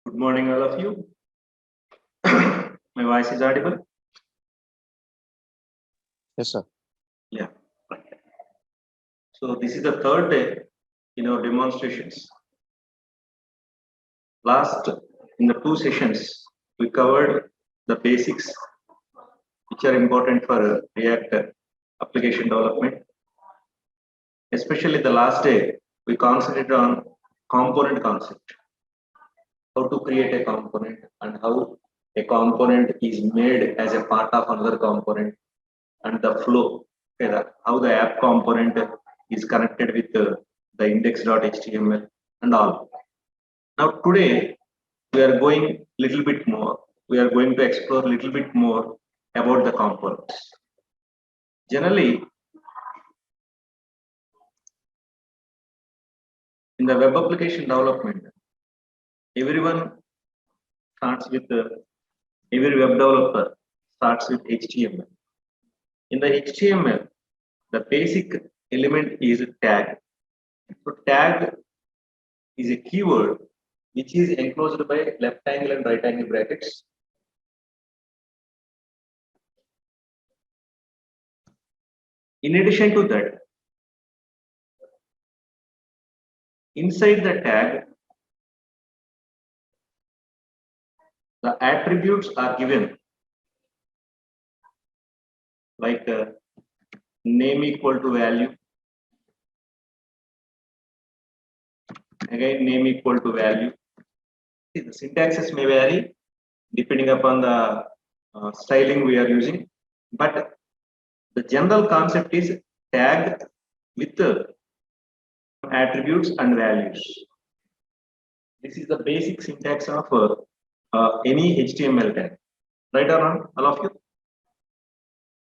Good morning, all of you. My voice is audible? Yes, sir. Yeah. So this is the third day in our demonstrations. Last, in the two sessions, we covered the basics which are important for React application development. Especially the last day, we concentrated on component concept. How to create a component and how a component is made as a part of another component, and the flow, okay, how the app component is connected with the index.html and all. Now today we are going little bit more. We are going to explore a little bit more about the components. Generally, in the web application development, everyone starts with every web developer starts with HTML. In the HTML, the basic element is tag. So tag is a keyword which is enclosed by left angle and right angle brackets. In addition to that, inside the tag, the attributes are given like name equal to value, again name equal to value. The syntaxes may vary depending upon the styling we are using, but the general concept is tag with attributes and values. This is the basic syntax of any HTML tag. Right or wrong, all of you?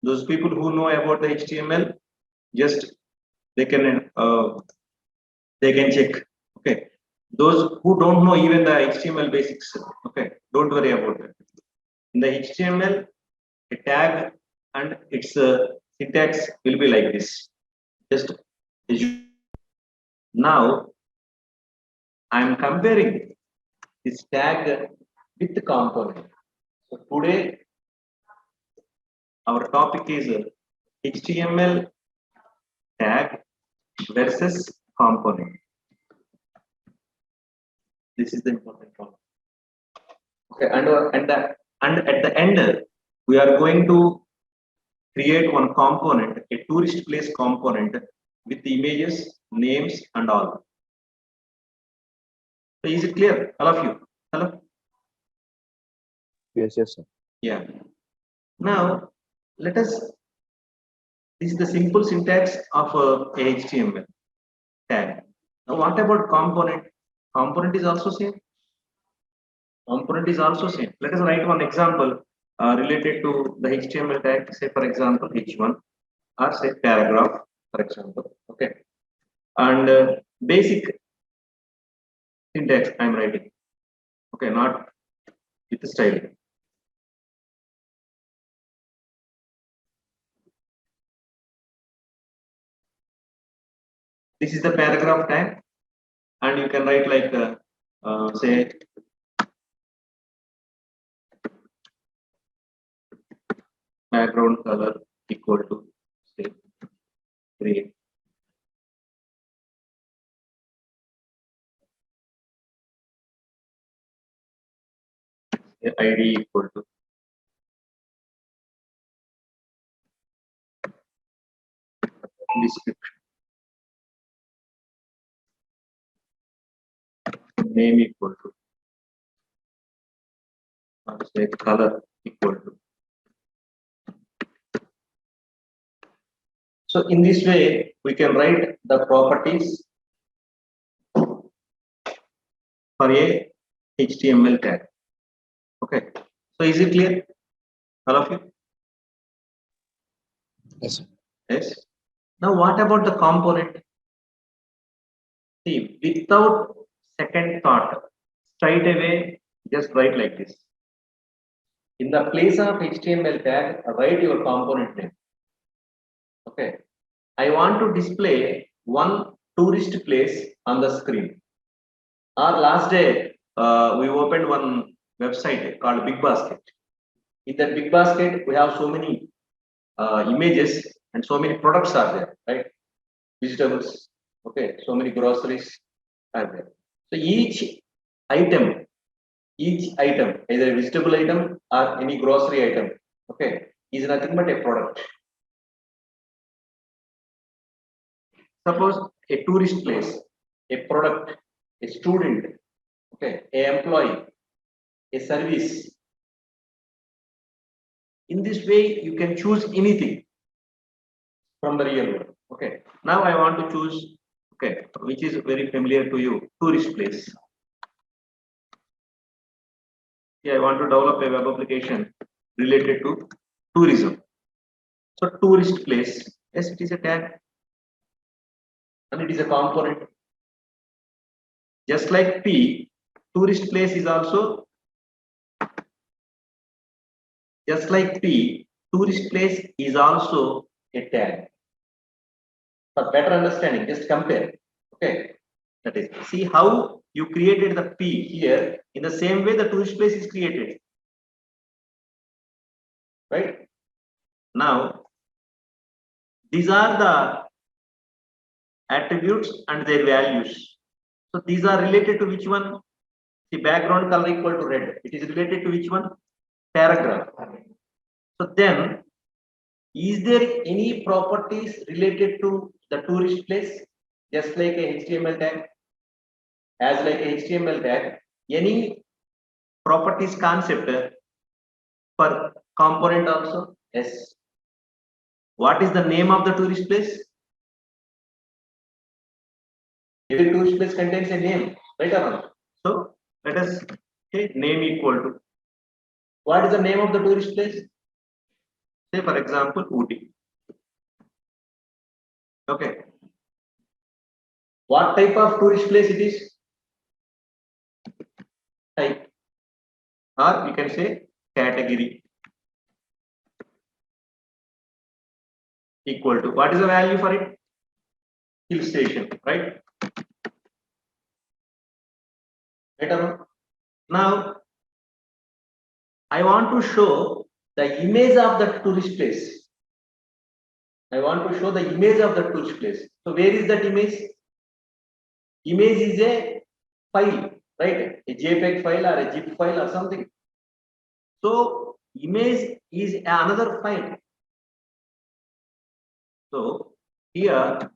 Those people who know about the HTML, just they can check. Okay. Those who don't know even the HTML basics, okay, don't worry about it. In the HTML, a tag and its syntax will be like this. Just now, I am comparing this tag with the component. So today, our topic is HTML tag versus component. This is the important one. Okay, and at the end, we are going to create one component, a tourist place component with the images, names, and all. So is it clear, all of you? Hello? Yes, sir. Yeah. Now, let us. This is the simple syntax of a HTML tag. Now, what about component? Component is also same. Component is also same. Let us write one example related to the HTML tag. Say, for example, H1 or say paragraph, for example. Okay. And basic syntax I'm writing. Okay, not with the styling. This is the paragraph tag, and you can write like say background color equal to say green. ID equal to description. Name equal to say color equal to. So in this way, we can write the properties for a HTML tag. Okay. So is it clear, all of you? Yes, sir. Yes. Now what about the component? See, without second thought, straight away, just write like this. In the place of HTML tag, write your component name. Okay. I want to display one tourist place on the screen. Or last day, we opened one website called Big Basket. In that Big Basket, we have so many images and so many products are there, right? Vegetables, okay, so many groceries are there. So each item, either a vegetable item or any grocery item, okay, is nothing but a product. Suppose a tourist place, a product, a student, okay, a employee, a service. In this way, you can choose anything from the real world. Okay. Now I want to choose, okay, which is very familiar to you, tourist place. Yeah, I want to develop a web application related to tourism. So tourist place, yes, it is a tag and it is a component. Just like P, tourist place is also, just like P, tourist place is also a tag. For better understanding, just compare. Okay, that is, see how you created the P here in the same way the tourist place is created. Right? Now, these are the attributes and their values. So these are related to which one? The background color equal to red. It is related to which one? Paragraph. So then, is there any properties related to the tourist place? Just like a HTML tag? As like a HTML tag, any properties concept for component also? Yes. What is the name of the tourist place? Every tourist place contains a name, right or not? So let us say name equal to. What is the name of the tourist place? Say for example, Ooty. Okay. What type of tourist place it is? Type. Or we can say category. Equal to. What is the value for it? Hill station, right? Right or not? Now, I want to show the image of the tourist place. I want to show the image of the tourist place. So where is that image? Image is a file, right? A JPEG file or a zip file or something. So image is another file. So here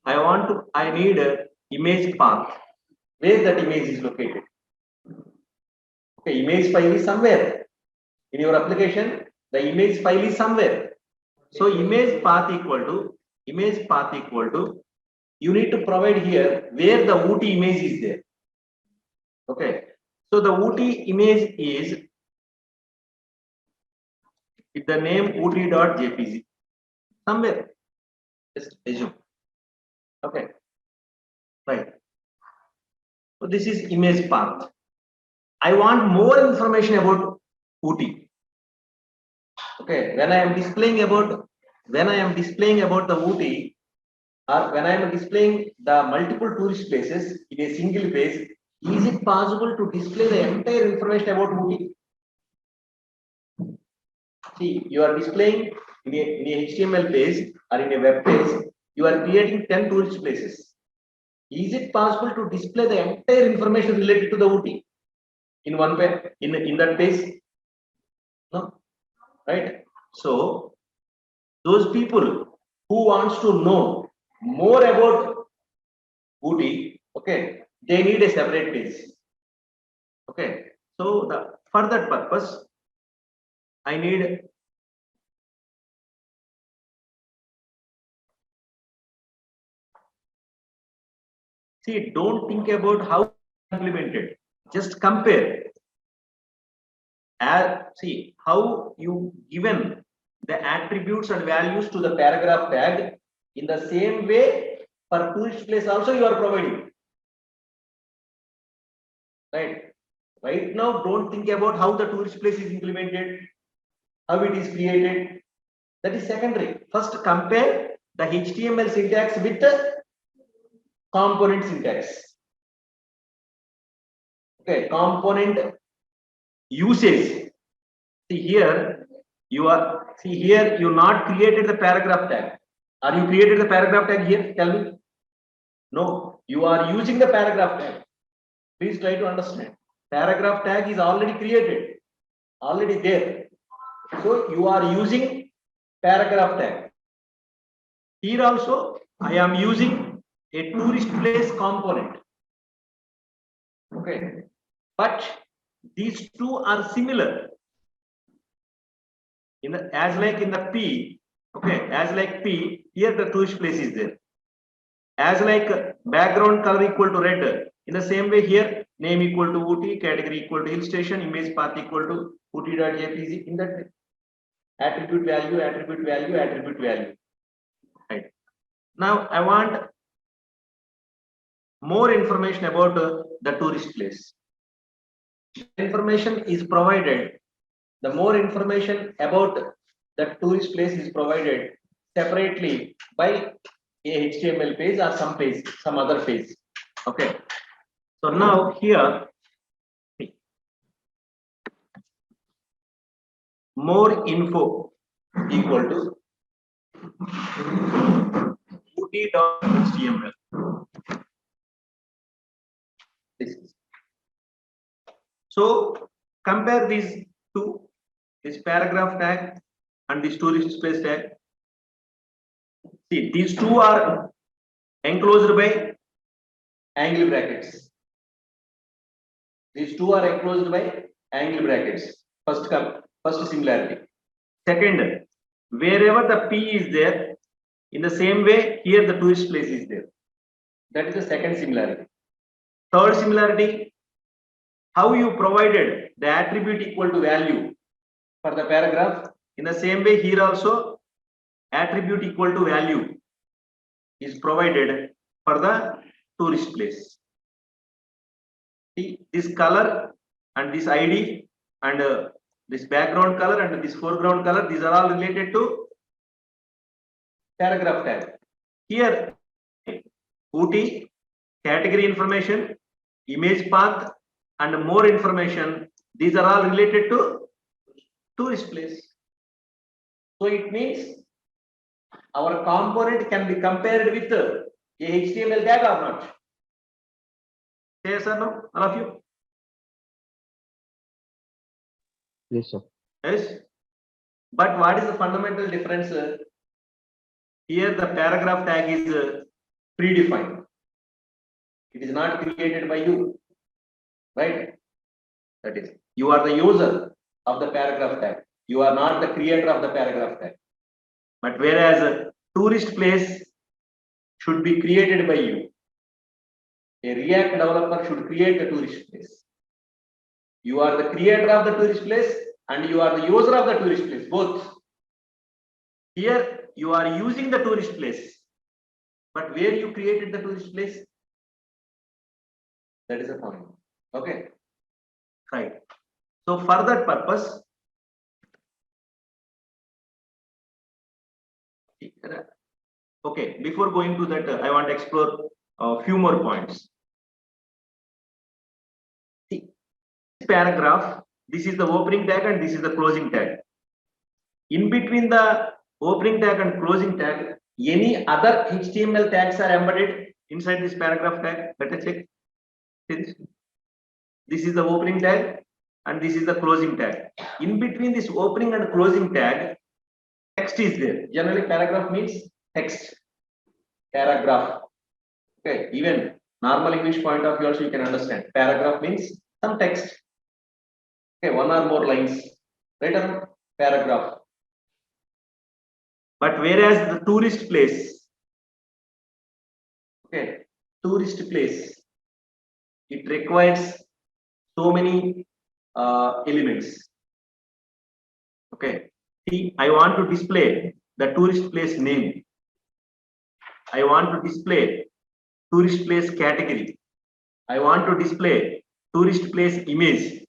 I need a image path. Where that image is located? Okay, image file is somewhere. In your application, the image file is somewhere. So image path equal to, you need to provide here where the Ooty image is there. Okay. So the Ooty image is with the name Ooty.jpg. Somewhere. Just assume. Okay. Right. So this is image path. I want more information about Ooty. Okay. When I am displaying about the Ooty, or when I am displaying the multiple tourist places in a single page, is it possible to display the entire information about Ooty? See, you are displaying in a HTML page or in a web page, you are creating 10 tourist places. Is it possible to display the entire information related to the Ooty in one page, in that page? No, right? So those people who wants to know more about Ooty, okay, they need a separate page. Okay, so for that purpose, I need see. Don't think about how implemented. Just compare. See how you given the attributes and values to the paragraph tag. In the same way, for tourist place also you are providing. Right now, don't think about how the tourist place is implemented, how it is created. That is secondary. First, compare the HTML syntax with the component syntax. Okay, component usage. See here, you not created the paragraph tag. Are you created the paragraph tag here? Tell me. No, you are using the paragraph tag. Please try to understand. Paragraph tag is already created, already there. So you are using paragraph tag. Here also, I am using a tourist place component. Okay, but these two are similar. As like in the P, okay, as like P, here the tourist place is there. As like background color equal to red, in the same way here, name equal to Ooty, category equal to hill station, image path equal to Ooty.jpg. In that way, attribute value, attribute value, attribute value. Right. Now I want more information about the tourist place. Information is provided. The more information about the tourist place is provided separately by a HTML page or some other page. Okay. So now here, more info equal to Ooty.html. So compare these two, this paragraph tag and this tourist place tag. See, these two are enclosed by angle brackets. These two are enclosed by angle brackets. First similarity. Second, wherever the P is there, in the same way, here the tourist place is there. That is the second similarity. Third similarity, how you provided the attribute equal to value for the paragraph. In the same way, here also attribute equal to value is provided for the tourist place. See, this color and this ID and this background color and this foreground color, these are all related to paragraph tag. Here, Ooty, category information, image path, and more information, these are all related to tourist place. So it means our component can be compared with a HTML tag or not? Yes or no, all of you? Yes, sir. Yes. But what is the fundamental difference? Here the paragraph tag is predefined. It is not created by you, right? That is, you are the user of the paragraph tag. You are not the creator of the paragraph tag. But whereas a tourist place should be created by you. A React developer should create the tourist place. You are the creator of the tourist place and you are the user of the tourist place, both. Here you are using the tourist place, but where you created the tourist place? That is the point. Okay. Right. So for that purpose, okay, before going to that, I want to explore a few more points. See, this paragraph, this is the opening tag and this is the closing tag. In between the opening tag and closing tag, any other HTML tags are embedded inside this paragraph tag. Let us check. See this. This is the opening tag and this is the closing tag. In between this opening and closing tag, text is there. Generally, paragraph means text. Paragraph. Okay, even normal English point of view also you can understand. Paragraph means some text. Okay, one or more lines. Written paragraph. But whereas the tourist place, okay, tourist place, it requires so many elements. Okay, see, I want to display the tourist place name. I want to display tourist place category. I want to display tourist place image.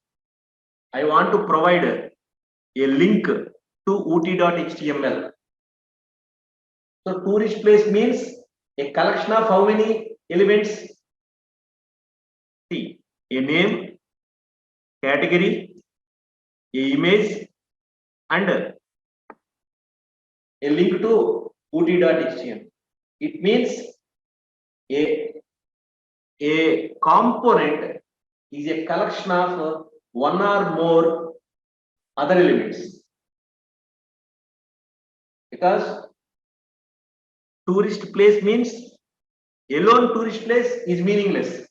I want to provide a link to Ooty.html. So tourist place means a collection of how many elements? See, a name, category, a image, and a link to ut.html. It means a component is a collection of one or more other elements. Because tourist place means alone tourist place is meaningless.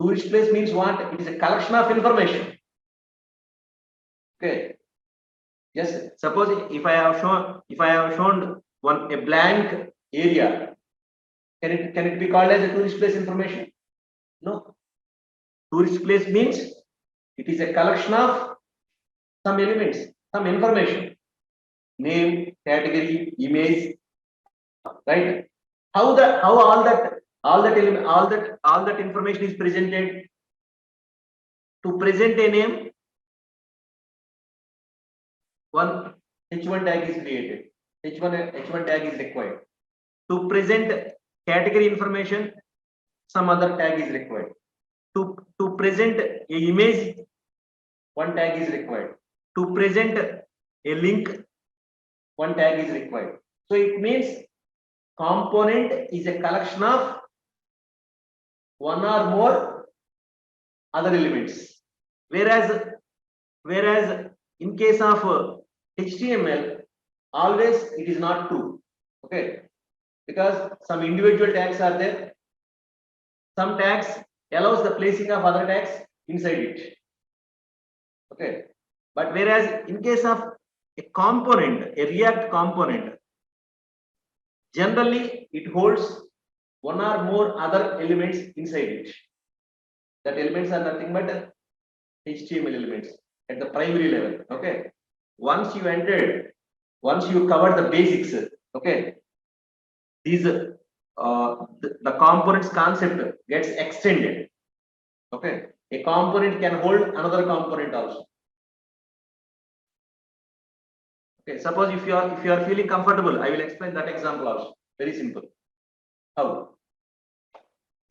Tourist place means what? It is a collection of information. Okay. Yes. Suppose if I have shown a blank area, can it be called as a tourist place information? No. Tourist place means it is a collection of some elements, some information, name, category, image, right? How all that information is presented. To present a name, one h1 tag is created. H1 tag is required. To present category information, some other tag is required. To present a image, one tag is required. To present a link, one tag is required. So it means component is a collection of one or more other elements. Whereas in case of HTML, always it is not true. Okay, because some individual tags are there. Some tags allows the placing of other tags inside it. Okay, but whereas in case of a component, a React component, generally it holds one or more other elements inside it. That elements are nothing but HTML elements at the primary level. Okay, once you covered the basics, okay, these the components concept gets extended. Okay, a component can hold another component also. Okay, suppose if you are feeling comfortable, I will explain that example also. Very simple. How?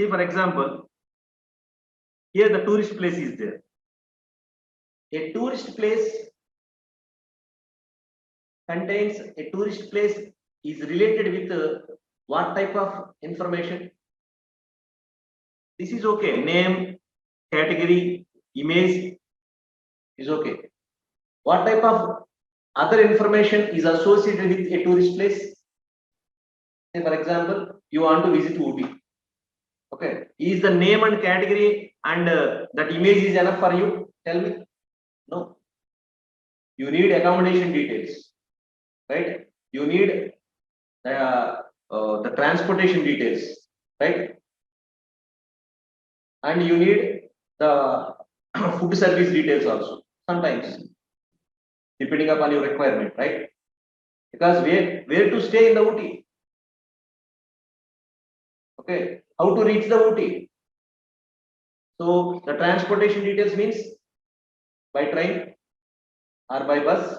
See, for example, here the tourist place is there. A tourist place contains a tourist place is related with what type of information? This is okay. Name, category, image is okay. What type of other information is associated with a tourist place? Say, for example, you want to visit Ooty. Okay, is the name and category and that image is enough for you? Tell me. No. You need accommodation details, right? You need the transportation details, right? And you need the food service details also sometimes, depending upon your requirement, right? Because where to stay in the Ooty? Okay, how to reach the Ooty? So the transportation details means by train or by bus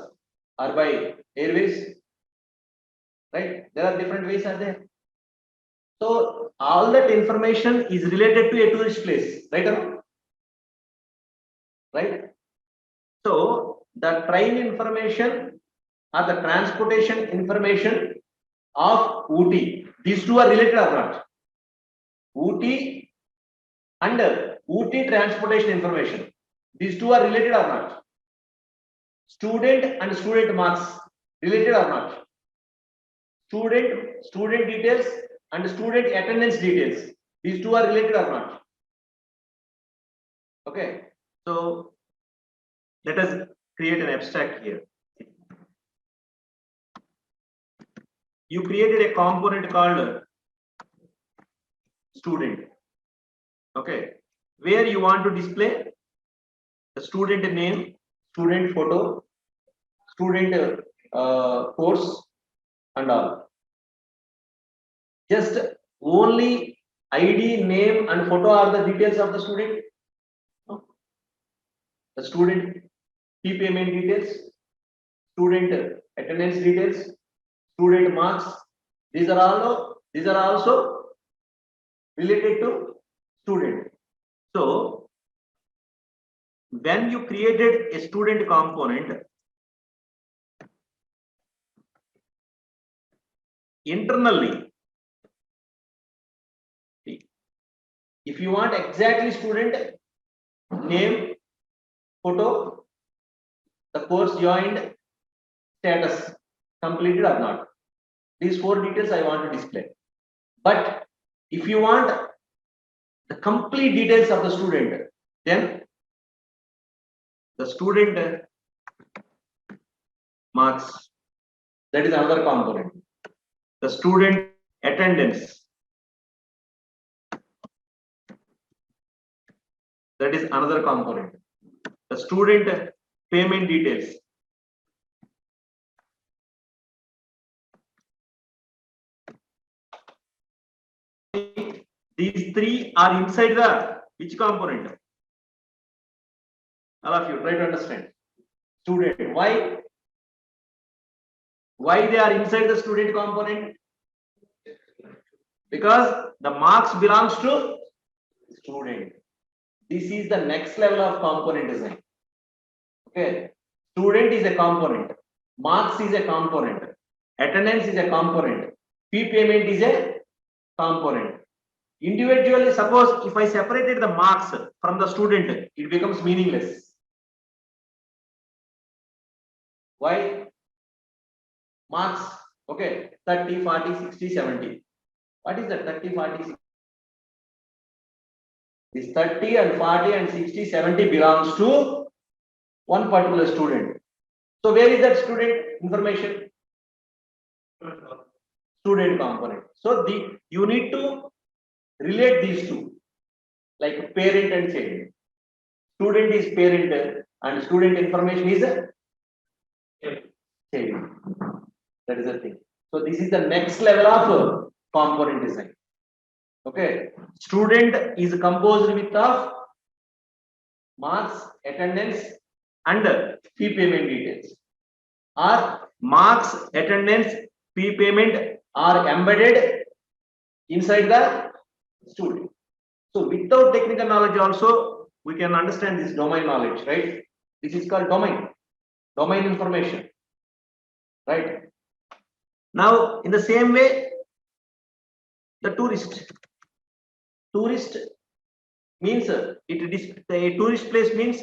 or by airways, right? There are different ways are there. So all that information is related to a tourist place, right? Right? So the train information or the transportation information of Ooty, these two are related or not? Ooty and Ooty transportation information, these two are related or not? Student and student marks, related or not? Student details and student attendance details, these two are related or not? Okay, so let us create an abstract here. You created a component called student. Okay, where you want to display the student name, student photo, student course and all. Just only ID, name and photo are the details of the student. No. The student fee payment details, student attendance details, student marks, these are also related to student. So when you created a student component, internally, if you want exactly student name, photo, the course joined, status, completed or not, these 4 details I want to display. But if you want the complete details of the student, then the student marks, that is another component. The student attendance, that is another component. The student payment details, these 3 are inside the which component? All of you try to understand. Student, why they are inside the student component? Because the marks belongs to student. This is the next level of component design. Okay, student is a component, marks is a component, attendance is a component, fee payment is a component. Individually, suppose if I separated the marks from the student, it becomes meaningless. Why? Marks, okay, 30, 40, 60, 70. What is that 30, 40, 60? This 30 and 40 and 60, 70 belongs to one particular student. So where is that student information? Student component. So you need to relate these two, like parent and child. Student is parent and student information is child. That is the thing. So this is the next level of component design. Okay, student is composed with of marks, attendance, and fee payment details. Or marks, attendance, fee payment are embedded inside the student. So without technical knowledge also we can understand this domain knowledge, right? This is called domain information, right? Now in the same way, the tourist means a tourist place means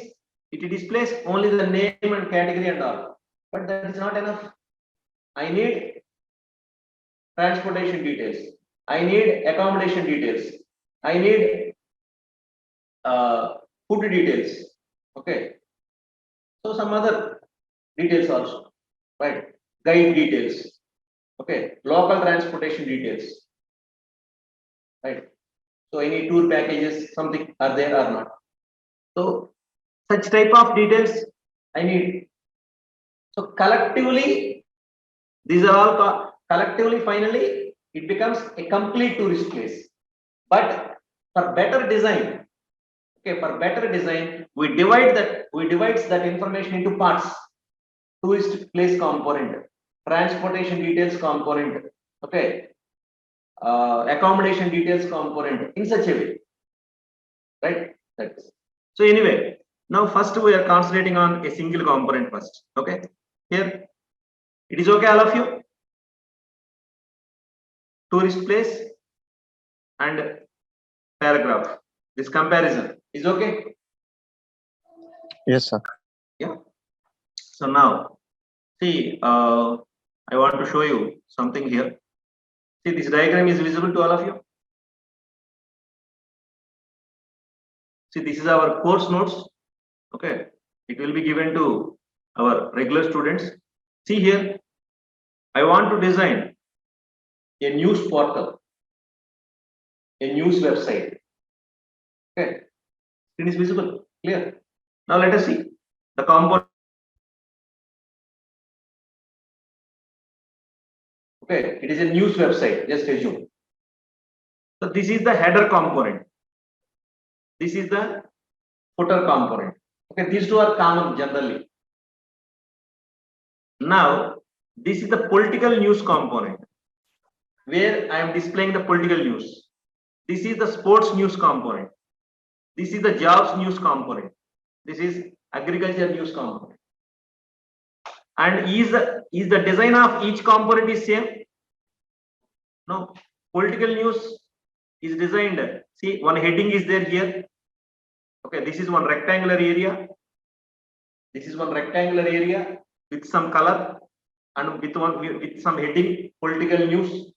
it displays only the name and category and all, but that is not enough. I need transportation details, I need accommodation details, I need food details, okay, so some other details also, right? Guide details, okay, local transportation details, right? So any tour packages, something are there or not. So such type of details I need. So collectively, these are all collectively, finally, it becomes a complete tourist place. But for better design, okay, for better design, we divide that information into parts. Tourist place component, transportation details component, okay, accommodation details component, in such a way, right? That's so anyway. Now first we are concentrating on a single component first. Okay, here it is okay, all of you. Tourist place and paragraph. This comparison is okay. Yes, sir. Yeah. So now see, I want to show you something here. See, this diagram is visible to all of you. See, this is our course notes. Okay, it will be given to our regular students. See here, I want to design a news portal, a news website. Okay, it is visible, clear. Now let us see the component. Okay, it is a news website, just assume. So this is the header component. This is the footer component. Okay, these two are common generally. Now, this is the political news component, where I am displaying the political news. This is the sports news component. This is the jobs news component. This is agriculture news component. And is the design of each component is same? No. Political news is designed. See, one heading is there here. Okay, this is one rectangular area. This is one rectangular area with some color and with some heading, political news.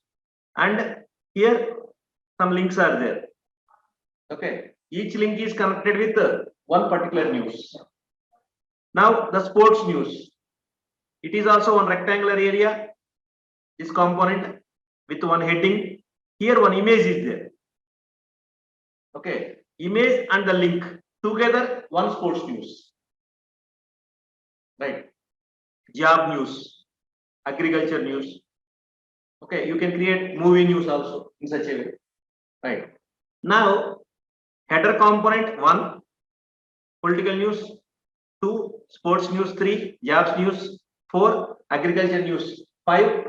And here some links are there. Okay, each link is connected with one particular news. Now the sports news. It is also one rectangular area. This component with one heading. Here one image is there. Okay, image and the link together one sports news. Right. Job news, agriculture news. Okay, you can create movie news also in such a way. Right. Now header component 1, political news, 2, sports news, 3, jobs news, 4, agriculture news, 5,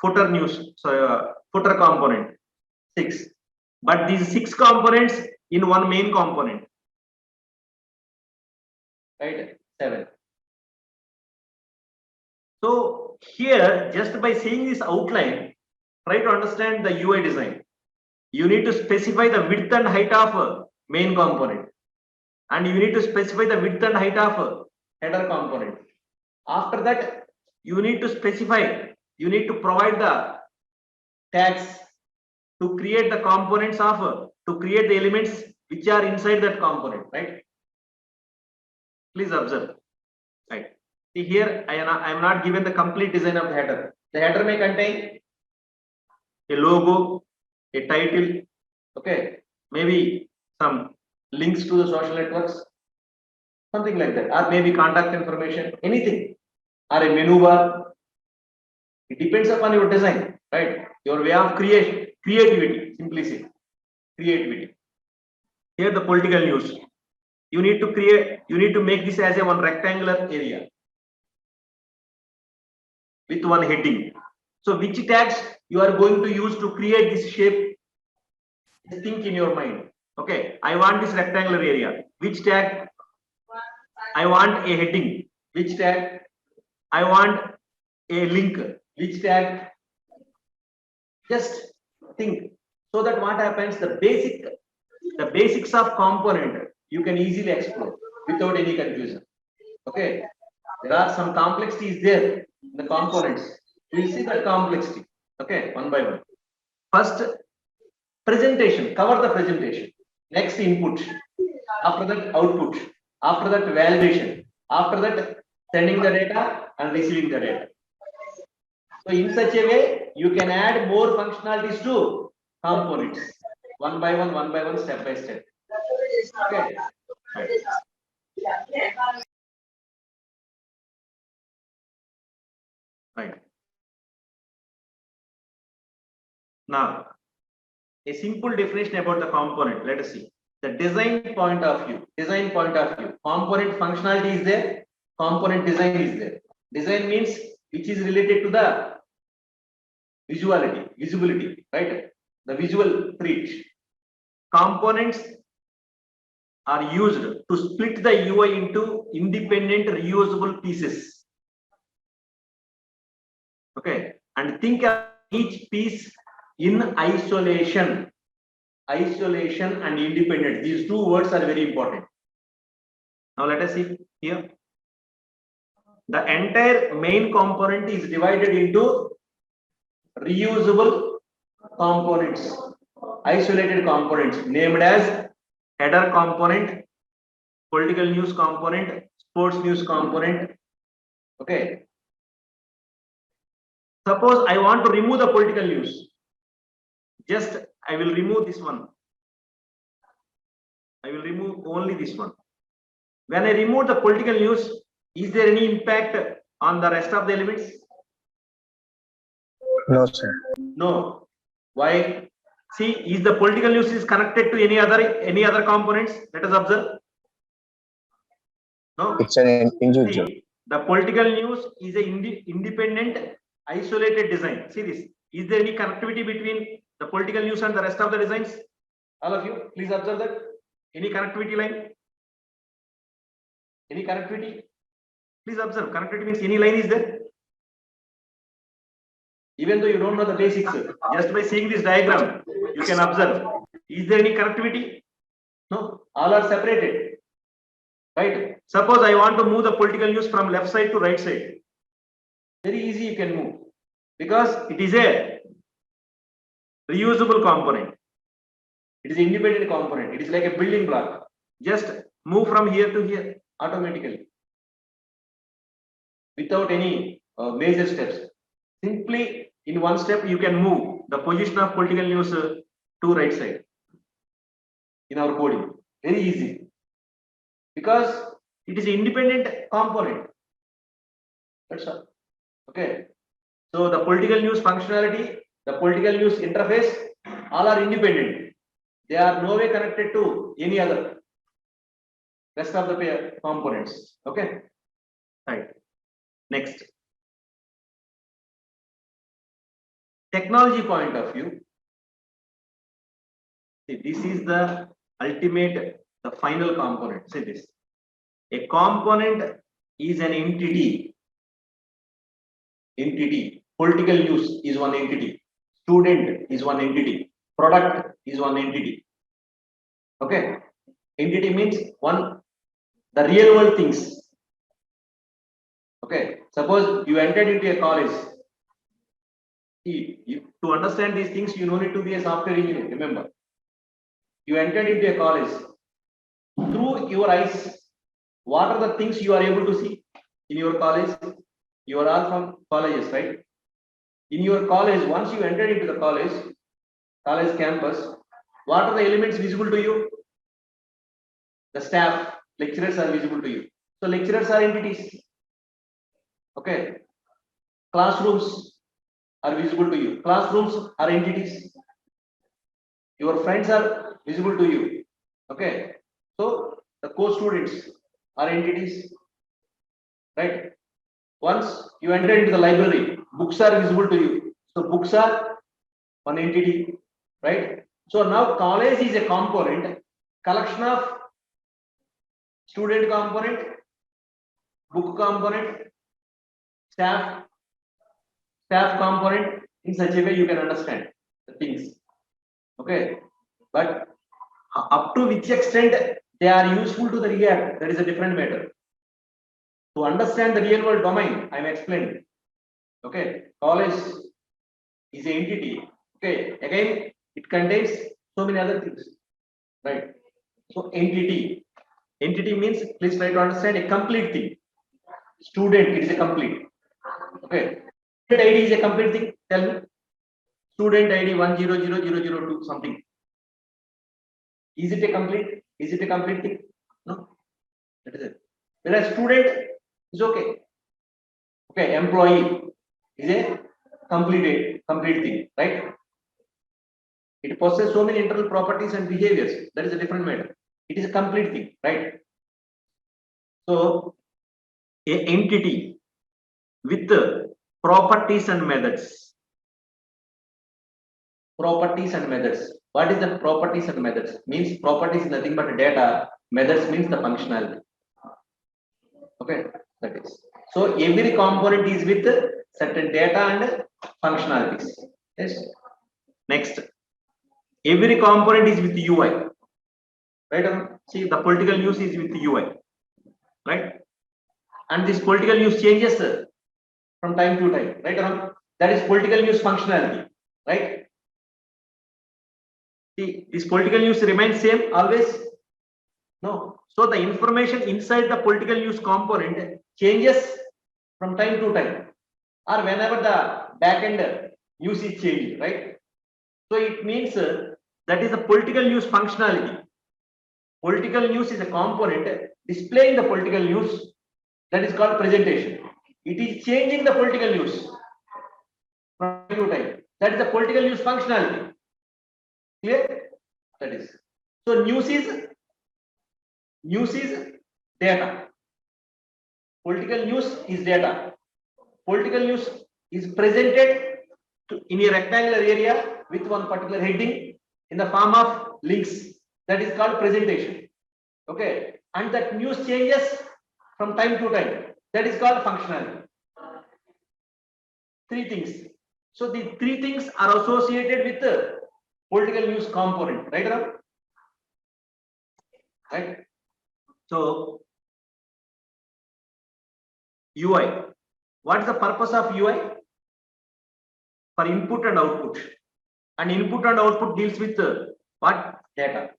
footer news, so footer component, 6. But these 6 components in one main component, right? 7. So here, just by seeing this outline, try to understand the UI design. You need to specify the width and height of main component, and you need to specify the width and height of header component. After that, you need to specify, you need to provide the tags to create the components of, to create the elements which are inside that component, right? Please observe, right? See here, I am not given the complete design of the header. The header may contain a logo, a title, okay, maybe some links to the social networks, something like that, or maybe contact information, anything, or a menu bar. It depends upon your design, right? Your way of creativity, simplicity, creativity. Here the political news. You need to create, you need to make this as a one rectangular area with one heading. So which tags you are going to use to create this shape? Think in your mind. Okay, I want this rectangular area. Which tag? I want a heading. Which tag? I want a link. Which tag? Just think. So that what happens, the basics of component you can easily explore without any confusion. Okay, there are some complexities there in the components. We will see that complexity. Okay, one by one. First, presentation. Cover the presentation. Next, input. After that, output. After that, validation. After that, sending the data and receiving the data. So in such a way, you can add more functionalities to components, one by one, step by step. Okay. Right. Now, a simple definition about the component. Let us see. The design point of view. Component functionality is there. Component design is there. Design means which is related to the visibility, right? The visual treat. Components are used to split the UI into independent reusable pieces. Okay, and think of each piece in isolation. Isolation and independent. These two words are very important. Now let us see here. The entire main component is divided into reusable components, isolated components named as header component, political news component, sports news component. Okay. Suppose I want to remove the political news. Just I will remove this one. I will remove only this one. When I remove the political news, is there any impact on the rest of the elements? No, sir. No. Why? See, is the political news is connected to any other components? Let us observe. No. It's an individual. See, the political news is an independent, isolated design. See this. Is there any connectivity between the political news and the rest of the designs? All of you, please observe that. Any connectivity line? Any connectivity? Please observe, connectivity means any line is there. Even though you don't know the basics, just by seeing this diagram, you can observe. Is there any connectivity? No, all are separated. Right? Suppose I want to move the political news from left side to right side. Very easy you can move. Because it is a reusable component. It is an independent component. It is like a building block. Just move from here to here automatically. Without any major steps. Simply in one step you can move the position of political news to right side in our coding. Very easy. Because it is an independent component. That's all. Okay. So the political news functionality, the political news interface, all are independent. They are no way connected to any other rest of the components. Okay. Right. Next. Technology point of view. See, this is the ultimate, the final component. See this. A component is an entity. Political news is one entity. Student is one entity. Product is one entity. Okay. Entity means one, the real world things. Okay. Suppose you entered into a college. To understand these things, you don't need to be a software engineer. Remember, you entered into a college. Through your eyes, what are the things you are able to see in your college? You are all from colleges, right? In your college, once you entered into the college campus, what are the elements visible to you? The staff, lecturers are visible to you. So lecturers are entities. Okay. Classrooms are visible to you. Classrooms are entities. Your friends are visible to you. Okay. So the co-students are entities. Right. Once you enter into the library, books are visible to you. So books are one entity. Right. So now college is a component, collection of student component, book component, staff component. In such a way you can understand the things. Okay. But up to which extent they are useful to the React, that is a different matter. To understand the real world domain, I am explaining. Okay. College is an entity. Okay. Again, it contains so many other things. Right. So entity means, please try to understand, a complete thing. Student, it is a complete. Okay. Student ID is a complete thing. Tell me. Student ID 100002 something. Is it a complete? Is it a complete thing? No. That is it. Whereas student is okay. Okay. Employee is a complete thing, right? It possesses so many internal properties and behaviors. That is a different matter. It is a complete thing, right? So, an entity with properties and methods. Properties and methods. What is the properties and methods? Means properties is nothing but data. Methods means the functionality. Okay, that is. So every component is with certain data and functionalities. Yes. Next, every component is with UI. Right? See, the political news is with UI. Right? And this political news changes from time to time. Right? That is political news functionality. Right? See, this political news remains same always? No. So the information inside the political news component changes from time to time, or whenever the backend news is changing, right? So it means that is the political news functionality. Political news is a component displaying the political news, that is called presentation. It is changing the political news from time to time. That is the political news functionality. Clear? That is. So news is data. Political news is data. Political news is presented in a rectangular area with one particular heading in the form of links. That is called presentation. Okay. And that news changes from time to time. That is called functionality. Three things. So the three things are associated with the political news component, right, Ram? Right. So UI. What is the purpose of UI? For input and output. And input and output deals with what? Data,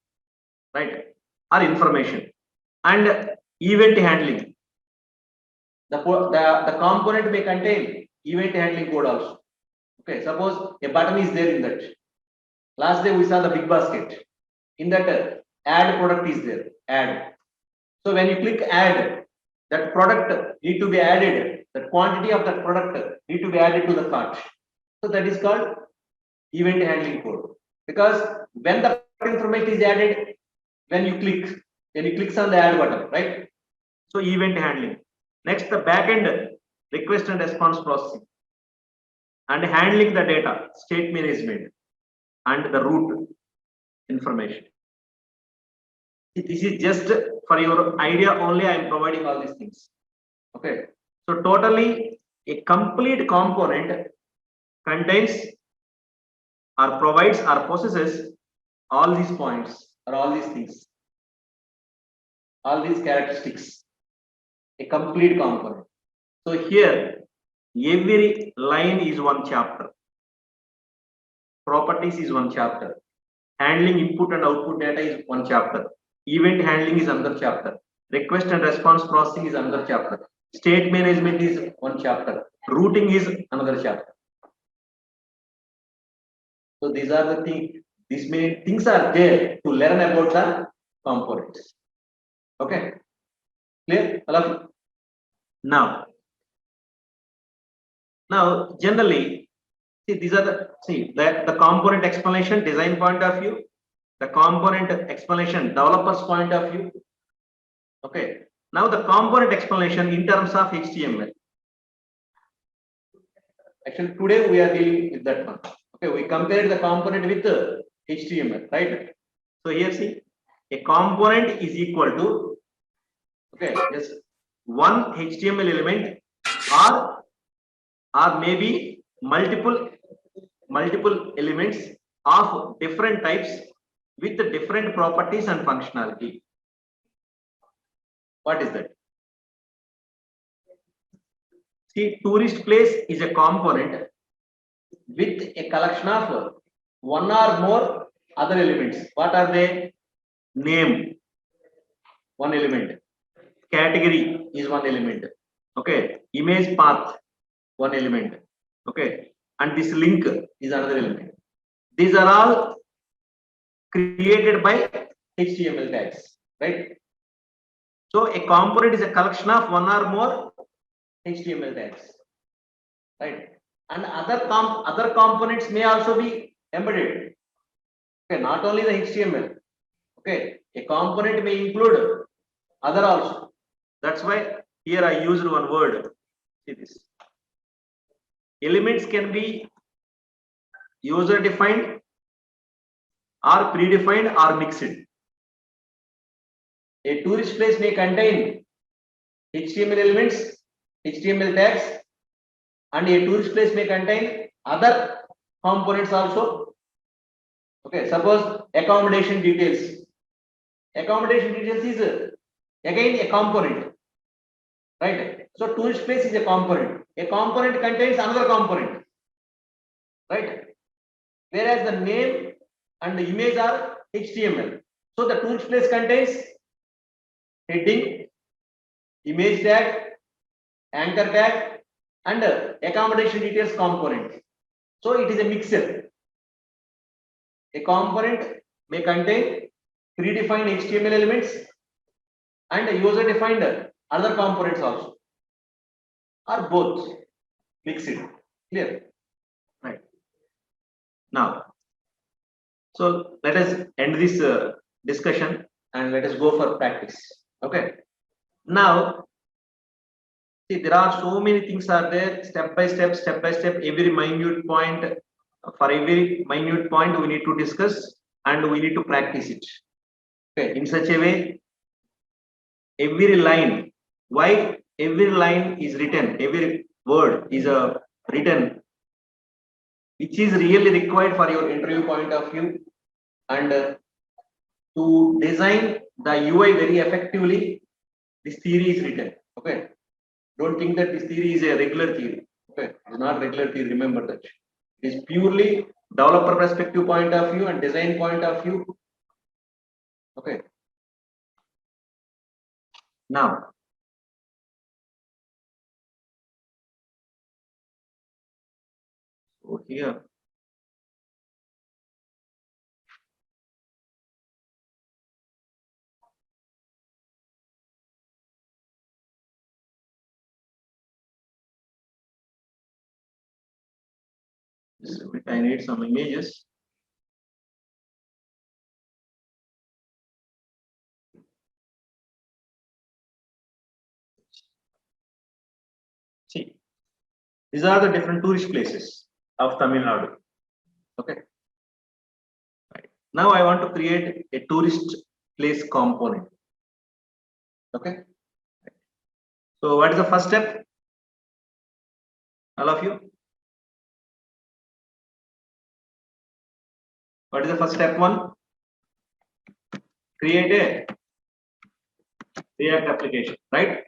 right? Or information. And event handling. The component may contain event handling code also. Okay, suppose a button is there in that. Last day we saw the big basket. In that add product is there. Add. So when you click add, that product need to be added. The quantity of that product need to be added to the cart. So that is called event handling code. Because when the information is added, when you click on the add button, right? So event handling. Next, the backend request and response processing and handling the data, state management, and the root information. This is just for your idea only. I am providing all these things. Okay. So totally, a complete component contains or provides or possesses all these points or all these things, all these characteristics. A complete component. So here, every line is one chapter. Properties is one chapter. Handling input and output data is one chapter. Event handling is another chapter. Request and response processing is another chapter. State management is one chapter. Routing is another chapter. So these are the things. These many things are there to learn about the components. Okay. Clear? All of you? Now generally, see these are the component explanation design point of view, the component explanation developers point of view. Okay. Now the component explanation in terms of HTML. Actually, today we are dealing with that one. Okay, we compared the component with HTML, right? So here see, a component is equal to just one HTML element or maybe multiple elements of different types with the different properties and functionality. What is that? See, tourist place is a component with a collection of one or more other elements. What are they? Name, one element. Category is one element. Okay. Image path, one element. Okay. And this link is another element. These are all created by HTML tags, right? So a component is a collection of one or more HTML tags, right? And other components may also be embedded. Okay, not only the HTML. Okay, a component may include other also. That's why here I used one word. See this. Elements can be user defined or predefined or mixed. A tourist place may contain HTML elements, HTML tags, and a tourist place may contain other components also. Okay, suppose accommodation details. Accommodation details is again a component, right? So tourist place is a component. A component contains another component, right? Whereas the name and the image are HTML. So the tourist place contains heading, image tag, anchor tag, and accommodation details component. So it is a mixer. A component may contain predefined HTML elements and user defined other components also, or both mixed. Clear? Right. Now, so let us end this discussion and let us go for practice. Okay. Now, see, there are so many things are there, step by step, every minute point. For every minute point, we need to discuss and we need to practice it. Okay, in such a way, every line why every line is written, every word is written, which is really required for your interview point of view, and to design the UI very effectively, this theory is written. Okay, don't think that this theory is a regular theory. Okay, it's not regular theory. Remember that it is purely developer perspective point of view and design point of view. Okay, now so here I need some images. See, these are the different tourist places of Tamil Nadu. Okay. Right. Now I want to create a tourist place component. Okay. So what is the first step? All of you? What is the first step one? Create a React application, right?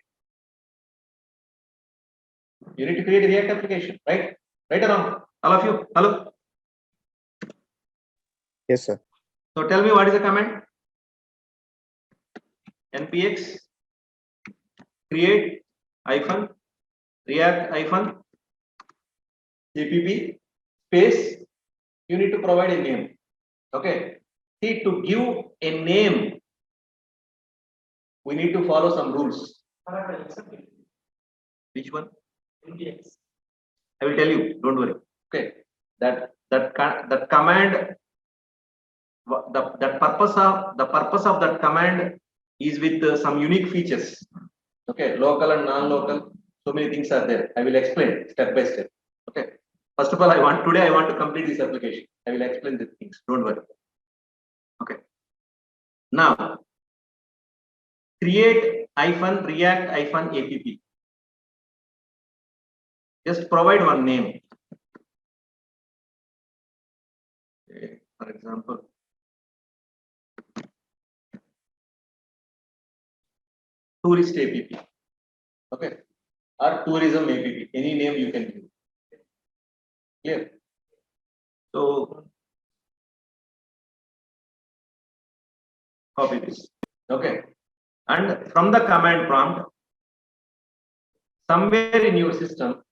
You need to create a React application, right? Right or wrong? All of you? Hello? Yes, sir. So tell me what is the command? npx create hyphen react hyphen app space. You need to provide a name. Okay. See, to give a name, we need to follow some rules. Which one? I will tell you. Don't worry. Okay. That command. The purpose of that command is with some unique features. Okay. Local and non-local. So many things are there. I will explain step by step. Okay. First of all, today I want to complete this application. I will explain these things. Don't worry. Okay. Now, create hyphen react hyphen app. Just provide one name. Okay, for example, tourist app. Okay. Or tourism app. Any name you can give. Clear? So copy this. Okay. And from the command prompt, somewhere in your system,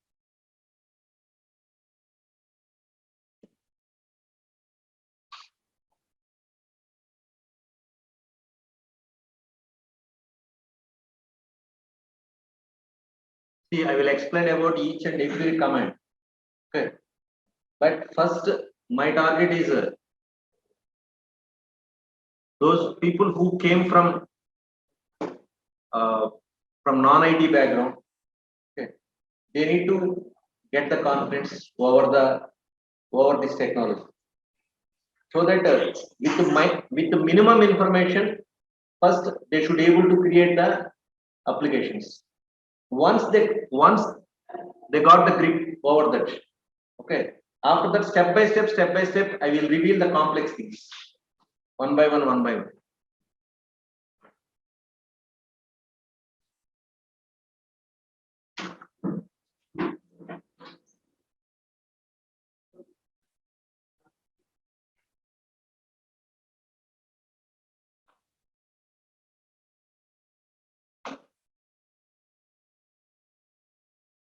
see, I will explain about each and every command. Okay. But first, my target is those people who came from non-IT background. Okay. They need to get the confidence over this technology, so that with the minimum information, first they should be able to create the applications. Once they got the grip over that, okay. After that, step by step, I will reveal the complex things one by one.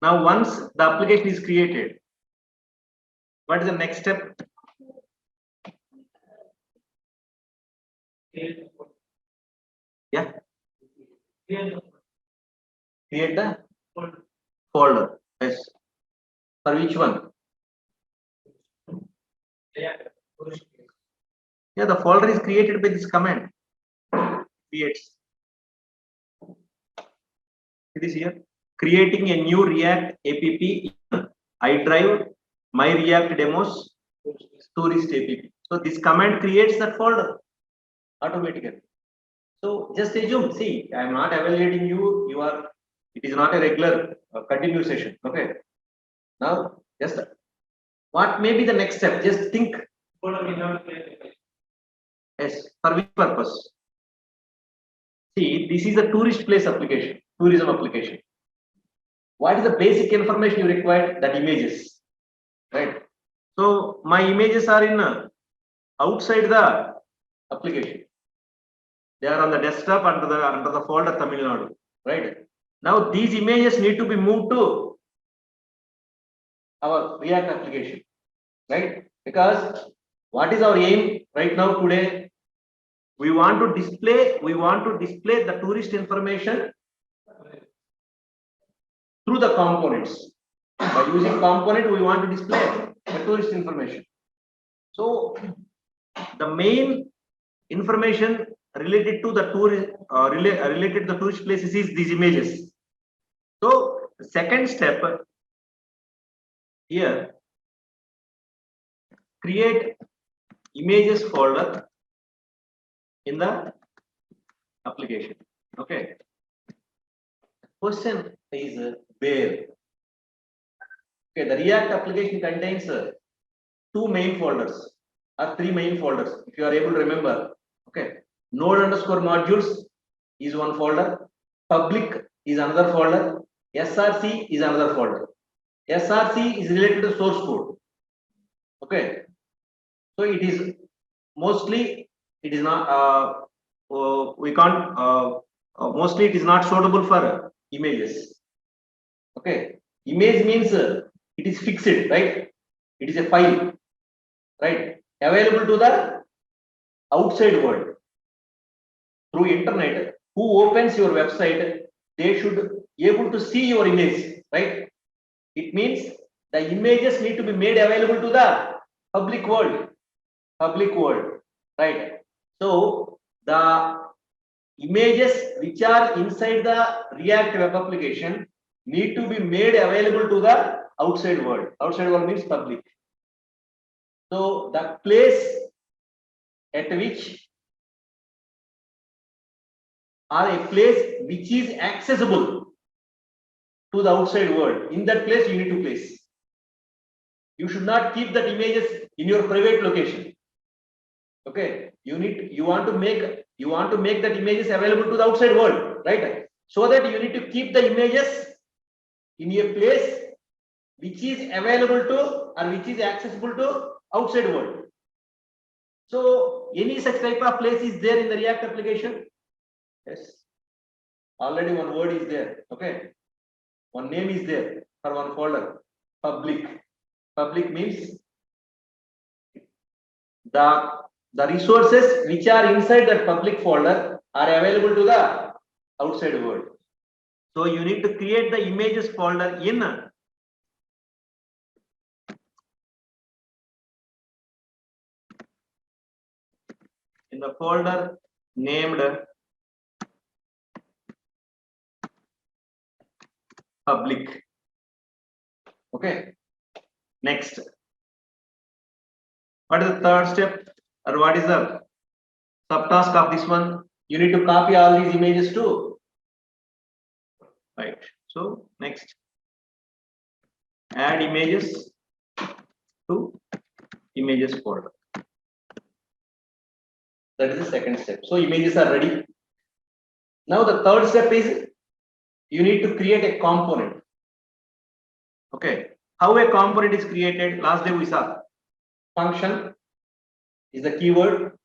Now, once the application is created, what is the next step? Yeah. Create the folder. Yes. For which one? Yeah, the folder is created by this command. Creates. It is here. Creating a new React app. I drive my React demos tourist app. So this command creates that folder automatically. So just assume. See, I am not evaluating you. You are It is not a regular continuous session. Okay. Now, just what may be the next step? Just think. Yes, for which purpose? See, this is a tourist place application, tourism application. What is the basic information you require? That images, right? So my images are in outside the application. They are on the desktop under the folder Tamil Nadu, right? Now these images need to be moved to our React application, right? Because what is our aim right now today? We want to display the tourist information through the components. By using component, we want to display the tourist information. So the main information related to the tourist related to the tourist places is these images. So the second step here, create images folder in the application. Okay. Question is where? Okay, the React application contains two main folders or three main folders, if you are able to remember. Okay, node_modules is one folder, public is another folder, src is another folder. Src is related to source code. Okay, so it is mostly, it is not we can't mostly it is not suitable for images. Okay, image means it is fixed, right? It is a file, right? Available to the outside world through internet. Who opens your website, they should be able to see your image, right? It means the images need to be made available to the public world, right? So the images which are inside the React web application need to be made available to the outside world. Outside world means public. So the place at which, or a place which is accessible to the outside world, in that place you need to place. You should not keep that images in your private location. Okay, you want to make that images available to the outside world, right? So that you need to keep the images in a place which is available to or which is accessible to outside world. So any such type of place is there in the React application? Yes. Already one word is there. Okay. One name is there for one folder. Public. Public means the resources which are inside that public folder are available to the outside world. So you need to create the images folder in the folder named public. Okay. Next. What is the third step, or what is the subtask of this one? You need to copy all these images too. Right. So next, add images to images folder. That is the second step. So images are ready. Now the third step is you need to create a component. Okay. How a component is created? Last day we saw function is the keyword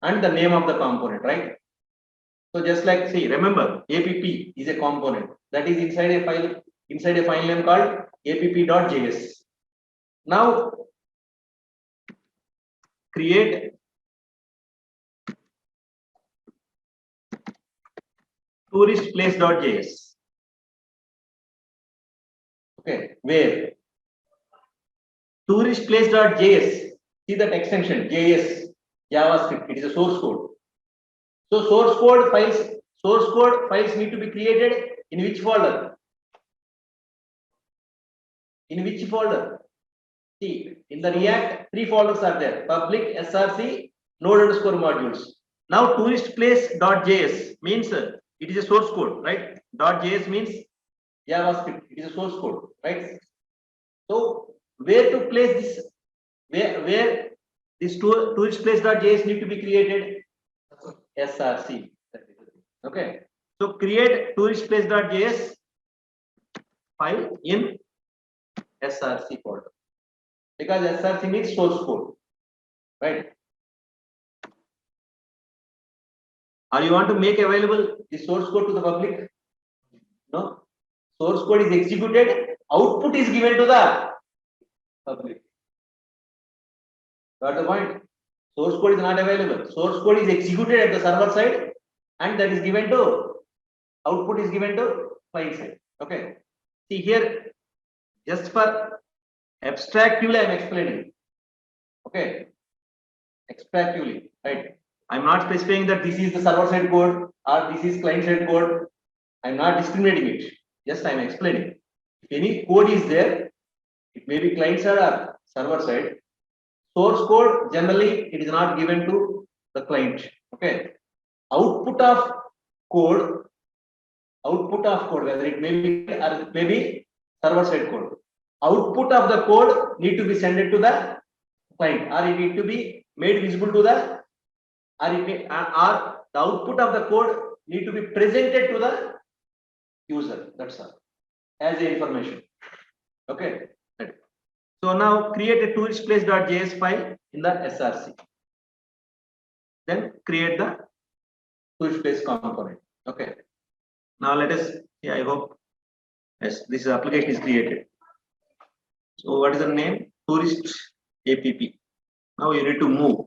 and the name of the component, right? So just like, see, remember, app is a component that is inside a file name called app.js. Now create touristplace.js. Okay, where touristplace.js, see that extension JS JavaScript, it is a source code. So source code files need to be created in which folder? In which folder? See, in the React, three folders are there: public, src, node_modules. Now touristplace.js means it is a source code, right? .js means JavaScript. It is a source code, right? So where to place this? Where this tourist place.js need to be created? SRC. Okay. So create tourist place.js file in SRC folder, because SRC means source code, right? Or you want to make available the source code to the public? No. Source code is executed, output is given to the public. Got the point? Source code is not available. Source code is executed at the server side, and that is given to output is given to client side. Okay. See here, just for abstractly I am explaining. Okay. Abstractly, right? I'm not specifying that this is the server side code or this is client side code. I'm not discriminating it. Just I'm explaining. If any code is there, it may be client side or server side. Source code generally it is not given to the client. Okay. Output of code, whether it may be or it may be server side code. Output of the code need to be sent to the client, or it need to be made visible to the, or it may, or the output of the code need to be presented to the user. That's all, as a information. Okay. So now create a touristplace.js file in the SRC. Then create the tourist place component. Okay. Now let us. Yeah, I hope. Yes, this application is created. So what is the name? Tourist app. Now you need to move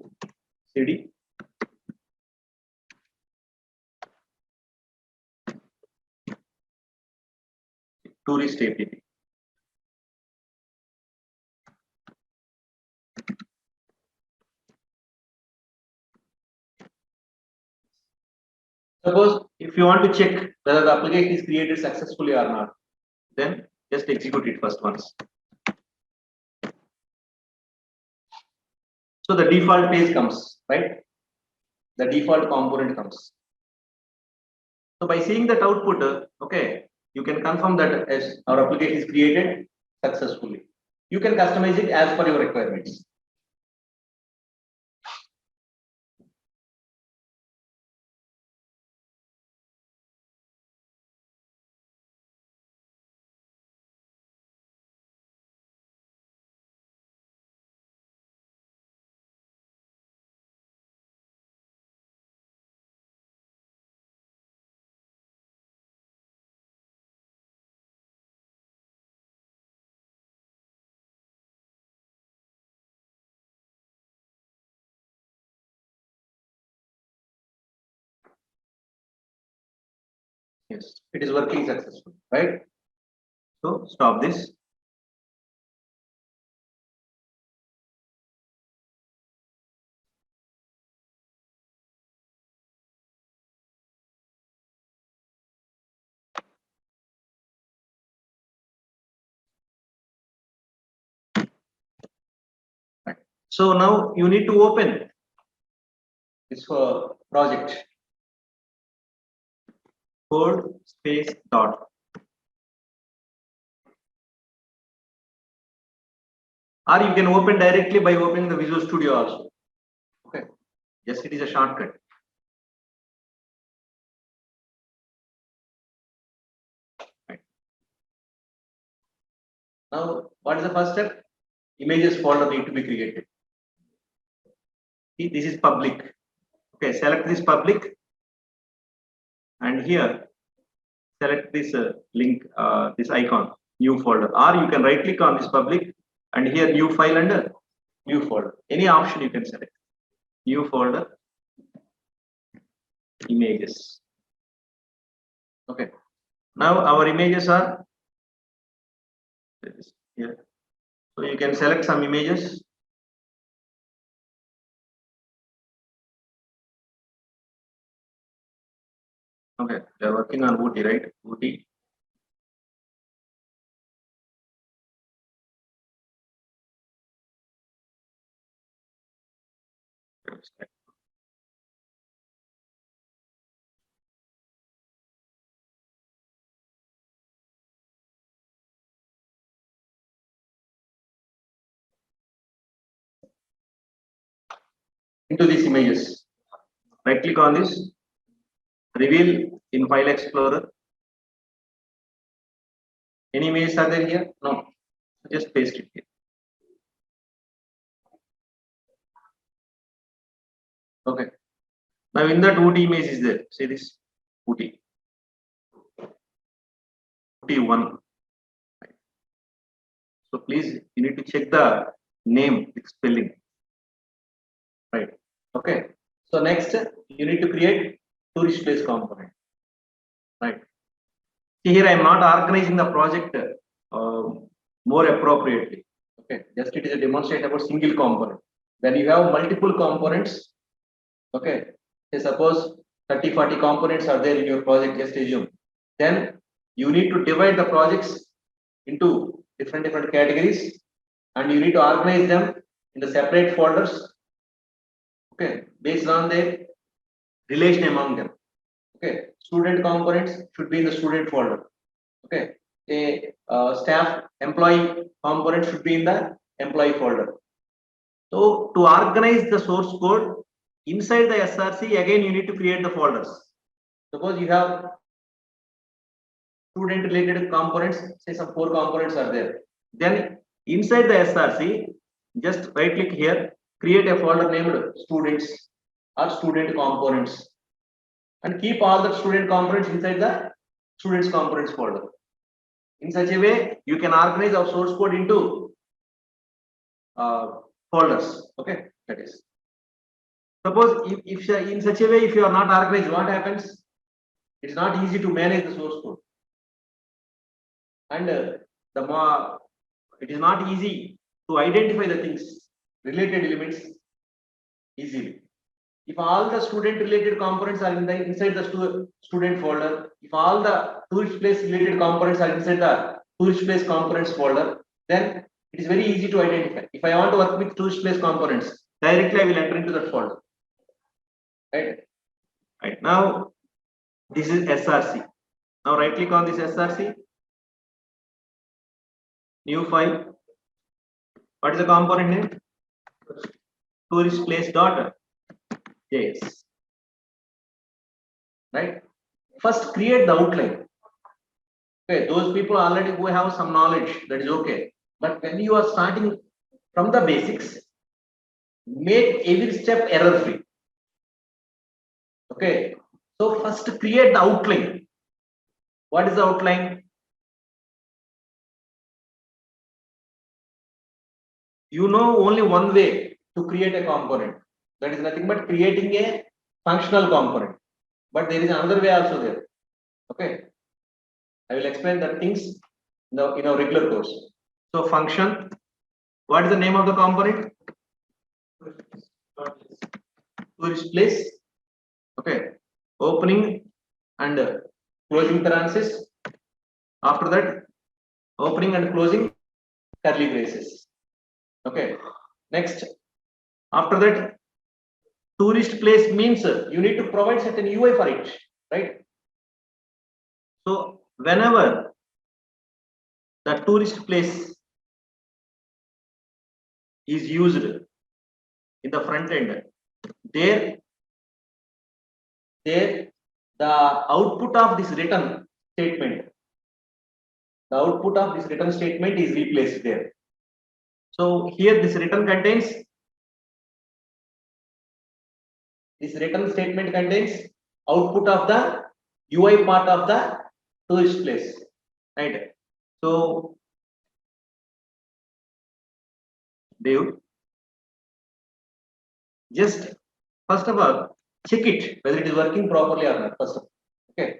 cd tourist app. Suppose if you want to check whether the application is created successfully or not, then just execute it first once. So the default page comes, right? The default component comes. So by seeing that output, okay, you can confirm that as our application is created successfully. You can customize it as per your requirements. Yes, it is working successfully, right? So stop this. Right. So now you need to open this project. Code space dot. Or you can open directly by opening the Visual Studio also. Okay. Yes, it is a shortcut. Right. Now, what is the first step? Images folder need to be created. See, this is public. Okay, select this public, and here select this link, this icon, new folder, or you can right click on this public, and here new file under new folder. Any option you can select. New folder, images. Okay. Now our images are here. So you can select some images. Okay, they are working on Booty, right? Booty. into these images. Right click on this, reveal in File Explorer. Any images are there here? No, just paste it here. Okay. Now in that OT image is there. See this OT. OT1. So please, you need to check the name with spelling. Right. Okay. So next, you need to create tourist place component. Right. See here, I am not organizing the project more appropriately. Okay. Just it is a demonstration about single component. When you have multiple components, okay. Say suppose 30-40 components are there in your project, just assume. Then you need to divide the projects into different categories, and you need to organize them in the separate folders, okay, based on their relation among them. Okay, student components should be in the student folder. Okay, a staff employee component should be in the employee folder. So to organize the source code inside the SRC, again you need to create the folders. Suppose you have student related components, say some 4 components are there. Then inside the SRC, just right click here, create a folder named students or student components, and keep all the student components inside the students components folder. In such a way, you can organize our source code into folders. Okay, that is. Suppose if in such a way, if you are not organized, what happens? It's not easy to manage the source code. And it is not easy to identify the things, related elements easily. If all the student related components are inside the student folder, if all the tourist place related components are inside the tourist place components folder, then it is very easy to identify. If I want to work with tourist place components, directly I will enter into that folder. Right now, this is SRC. Now right click on this SRC. New file. What is the component name? Tourist place.js. Right. First, create the outline. Okay, those people already who have some knowledge, that is okay. But when you are starting from the basics, make every step error free. Okay. So first, create the outline. What is the outline? You know only one way to create a component. That is nothing but creating a functional component. But there is another way also there. Okay. I will explain the things in our regular course. So function. What is the name of the component? Tourist place. Okay. Opening and closing parenthesis. After that, opening and closing curly braces. Okay. Next, after that, tourist place means you need to provide certain UI for it, right? So whenever the tourist place is used in the front end, there the output of this return statement, is replaced there. So here this return statement contains output of the UI part of the tourist place, right? So Dave, just first of all check it whether it is working properly or not. First of all, okay.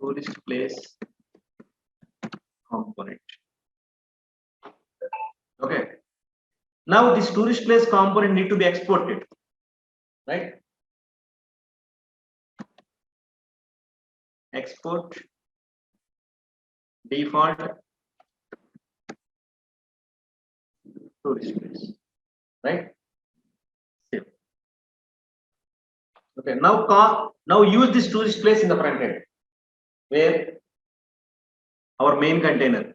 Tourist place component. Okay. Now this tourist place component need to be exported, right? Export default tourist place, right? Save. Okay. Now use this tourist place in the front end, where our main container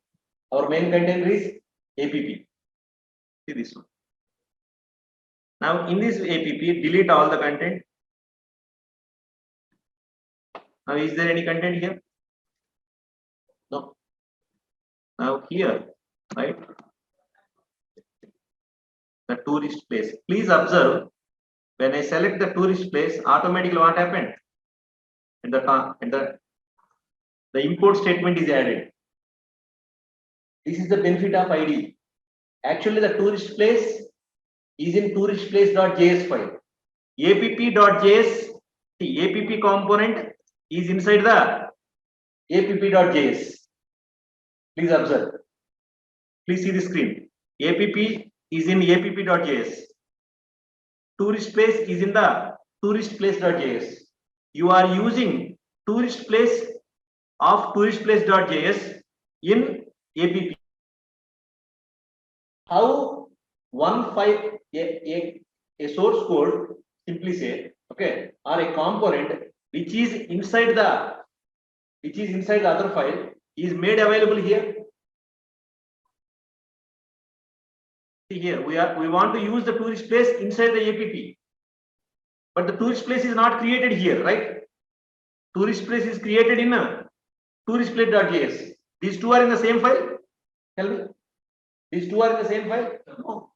is app. See this one. Now in this app, delete all the content. Now is there any content here? No. Now here, right? The tourist place. Please observe, when I select the tourist place, automatically what happened? The import statement is added. This is the benefit of ID. Actually, the tourist place is in touristplace.js file. app.js, the app component is inside the app.js. Please observe. Please see the screen. App is in app.js. Tourist place is in the touristplace.js. You are using tourist place of touristplace.js in app. How one file a source code, simply say, okay, or a component which is inside the other file is made available here. See here, we want to use the tourist place inside the app, but the tourist place is not created here, right? Tourist place is created in touristplace.js. These two are in the same file. Tell me, these two are in the same file? No.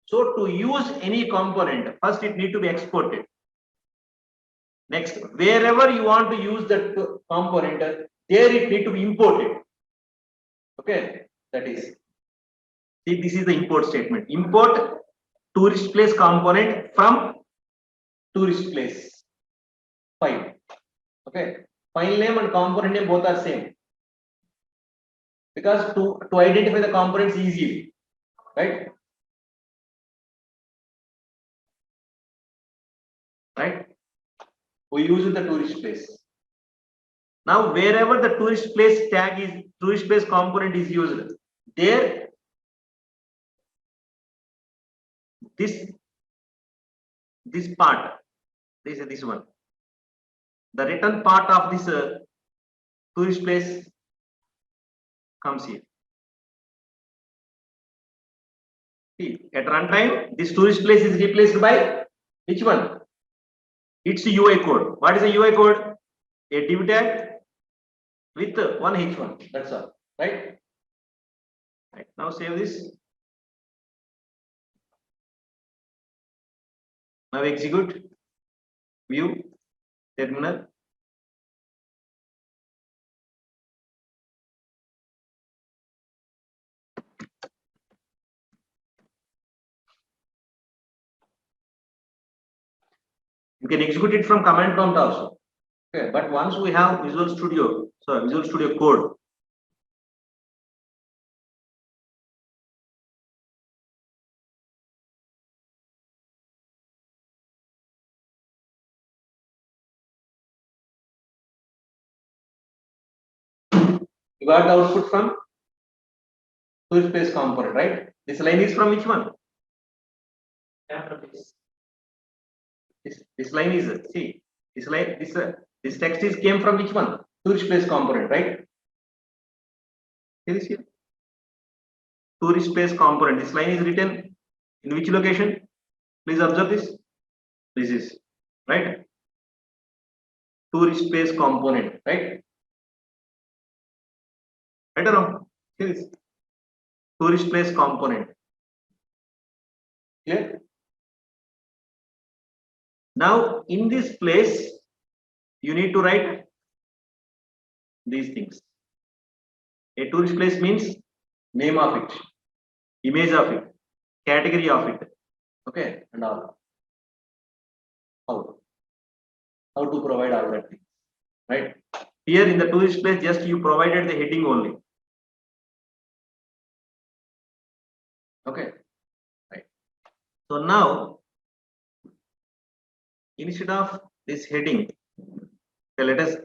So to use any component, first it need to be exported. Next, wherever you want to use that component, there it need to be imported. Okay, that is. See, this is the import statement. Import tourist place component from tourist place file. Okay, file name and component name both are same. Because to identify the components easily, right? Right? We use the tourist place. Now, wherever the tourist place tag is, tourist place component is used, there this part, this one, the return part of this tourist place comes here. See, at runtime, this tourist place is replaced by which one? It's a UI code. What is a UI code? A div tag with one h1. That's all, right? Right. Now save this. Now execute. View terminal. You can execute it from command prompt also. Okay, but once we have Visual Studio Code, you got the output from tourist place component, right? This line is from which one? This line is, see, this line, this text is came from which one? Tourist place component, right? Here is here. Tourist place component. This line is written in which location? Please observe this. This is right. Tourist place component, right? Right or wrong? Here is tourist place component. Clear? Now in this place, you need to write these things. A tourist place means name of it, image of it, category of it, okay, and all. How to provide all that things, right? Here in the tourist place, just you provided the heading only. Okay, right. So now, instead of this heading, okay, let us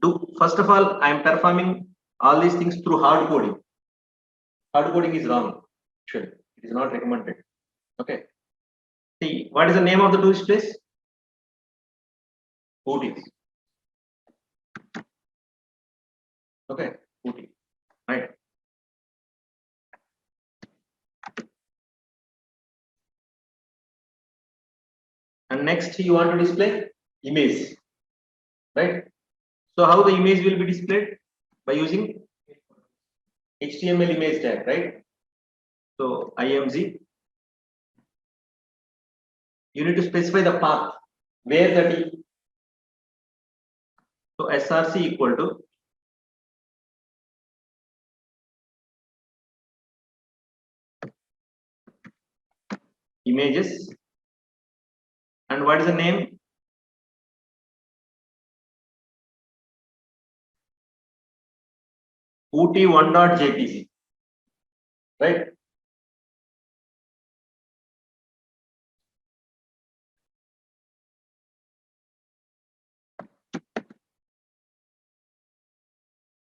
do, first of all, I am performing all these things through hard coding. Hard coding is wrong. Sure, it is not recommended. Okay. See, what is the name of the tourist place? Ooty. Okay, Ooty. Right. And next you want to display image, right? So how the image will be displayed? By using HTML image tag, right? So img, you need to specify the path where that is. So src equal to images, and what is the name? ut1.jpg, right?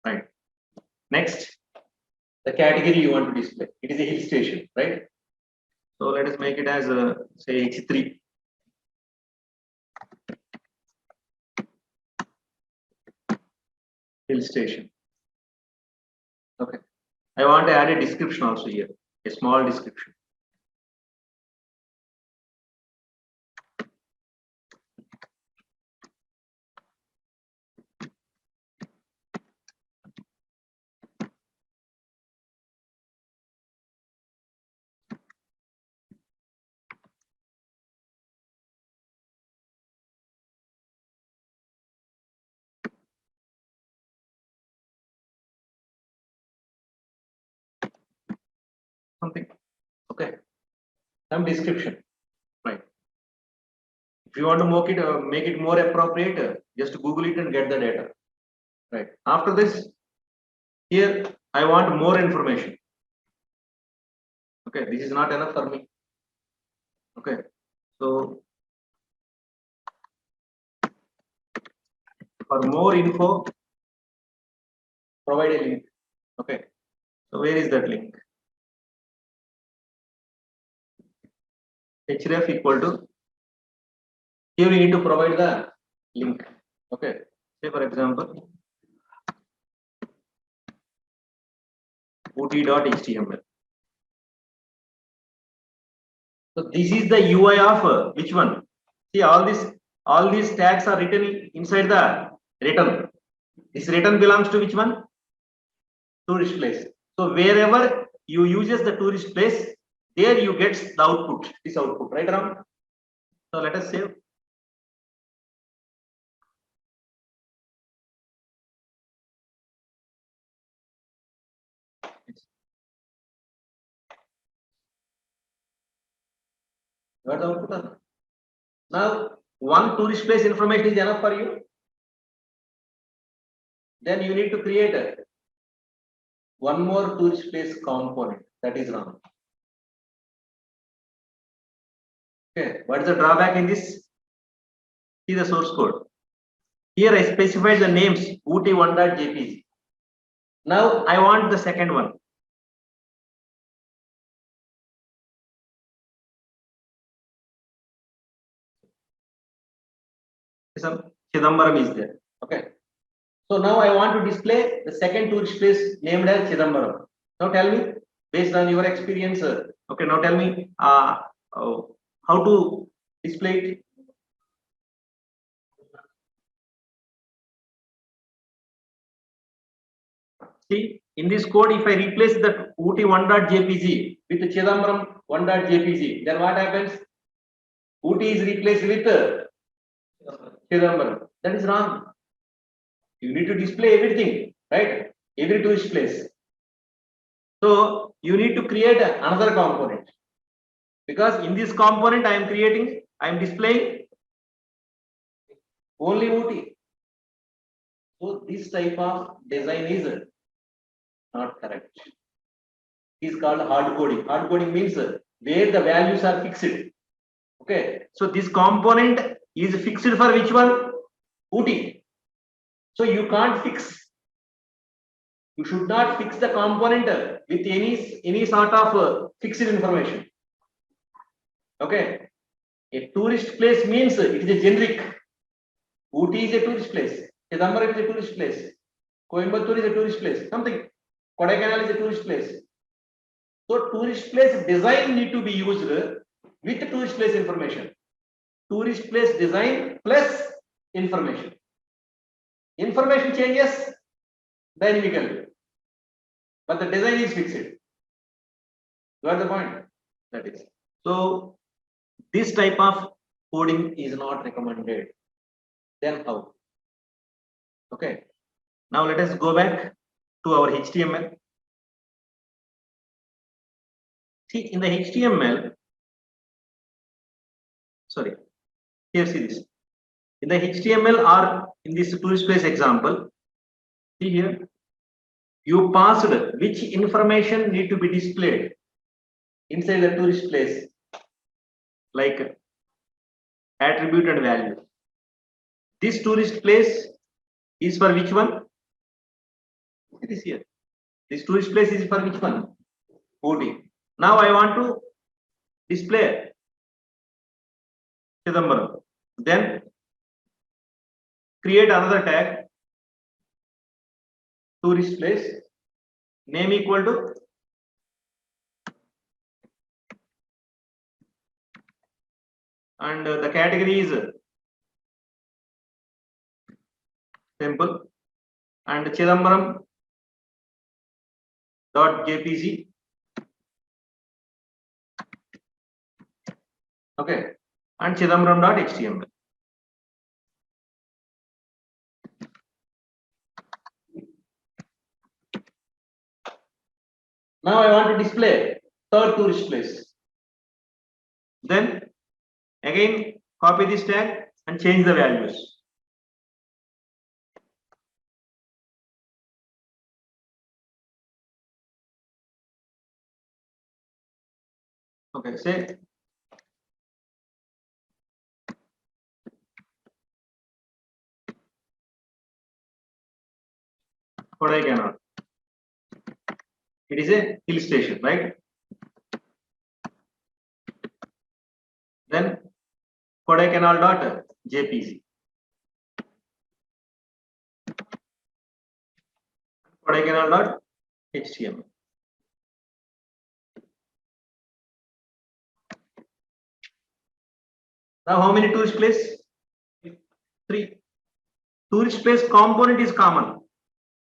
Right. Next, the category you want to display. It is a hill station, right? So let us make it as say H3. Hill station. Okay. I want to add a description also here, a small description. Something. Okay. Some description. Right. If you want to make it more appropriate, just Google it and get the data. Right. After this, here I want more information. Okay, this is not enough for me. Okay, so for more info, provide a link. Okay, so where is that link? href equal to, here we need to provide the link. Okay, say for example, ut.html. So this is the UI of which one? See, all these tags are written inside the return. This return belongs to which one? Tourist place. So wherever you uses the tourist place, there you get the output. This output, right around. So let us save. What the output? Now one tourist place information is enough for you. Then you need to create one more tourist place component. That is wrong. Okay, what is the drawback in this? See the source code. Here I specified the names ut1.jpg. Now I want the second one. Some Chidambaram is there. Okay. So now I want to display the second tourist place named as Chidambaram. Now tell me, based on your experience, okay, now tell me how to display it. See, in this code, if I replace the ut1.jpg with Chidambaram 1.jpg, then what happens? Ut is replaced with Chidambaram. That is wrong. You need to display everything, right? Every tourist place. So you need to create another component, because in this component I am displaying only UT. So this type of design is not correct. It is called hard coding. Hard coding means where the values are fixed. Okay. So this component is fixed for which one? UT. So you can't fix. You should not fix the component with any sort of fixed information. Okay. A tourist place means it is a generic. Ooty is a tourist place. Chidambaram is a tourist place. Coimbatore is a tourist place. Something. Kodaikanal is a tourist place. So tourist place design need to be used with tourist place information. tourist place design plus information. Information changes dynamically, but the design is fixed. You got the point? That is. So this type of coding is not recommended. Then how? Okay. Now let us go back to our HTML. See, in the HTML, sorry, here see this. In the HTML or in this tourist place example, see here, you passed which information need to be displayed inside the tourist place, like attribute and value. This tourist place is for which one? It is here. This tourist place is for which one? OD. Now I want to display Chidambaram. Then create another tag, tourist place, name equal to and the category is temple and Chidambaram .jpg. Okay, and Chidambaram.html. Now I want to display third tourist place. Then again copy this tag and change the values. Okay, say Kodaikanal. It is a hill station, right? Then Kodaikanal.jpg. Kodaikanal.html. Now how many tourist place? 3. Tourist place component is common,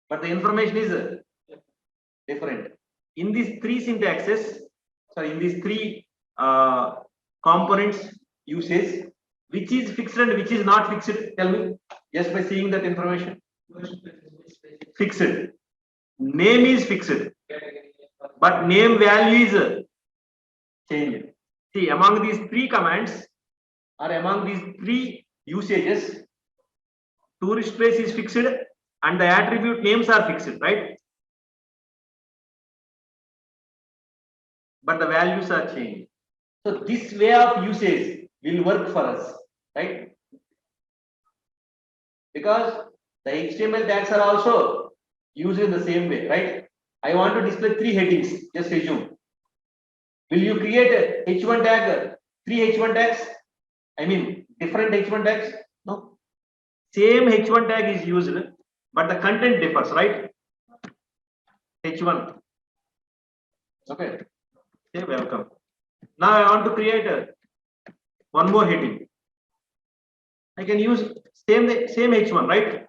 but the information is different. In these 3 syntaxes, sorry, in these 3 components uses, which is fixed and which is not fixed? Tell me, just by seeing that information. Fixed. Name is fixed, but name value is changed. See, among these 3 commands or among these 3 usages, tourist place is fixed and the attribute names are fixed, right? But the values are changed. So this way of usage will work for us, right? Because the HTML tags are also used in the same way, right? I want to display 3 headings, just assume. Will you create a H1 tag, 3 H1 tags? I mean, different H1 tags? No. Same H1 tag is used, but the content differs, right? H1. Okay. Say welcome. Now I want to create one more heading. I can use same H1, right?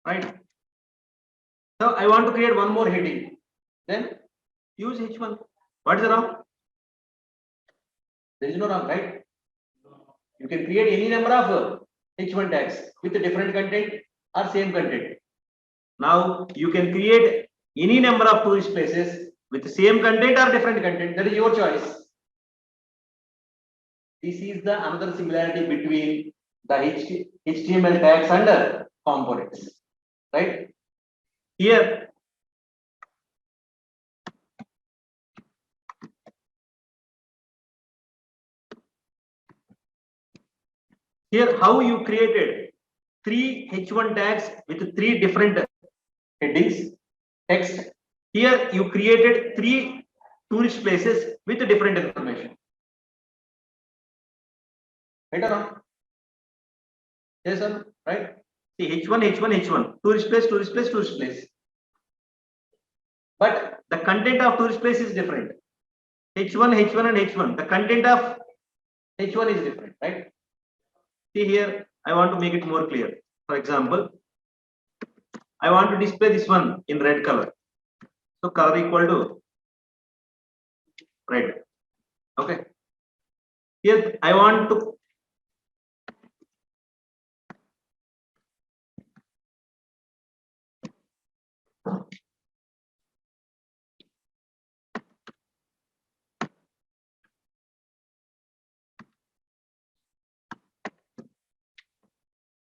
Right. So I want to create one more heading. Then use H1. What is wrong? There is no wrong, right? You can create any number of H1 tags with a different content or same content. Now you can create any number of tourist places with the same content or different content. That is your choice. This is the another similarity between the HTML tags and components, right? Here how you created 3 H1 tags with 3 different headings, text. Here you created 3 tourist places with different information. Right or wrong? Yes, sir. Right. See H1, H1, H1, tourist place, tourist place, tourist place. But the content of tourist place is different. H1, H1 and H1. The content of H1 is different, right? See here, I want to make it more clear. For example, I want to display this one in red color. So color equal to red. Okay. Here I want to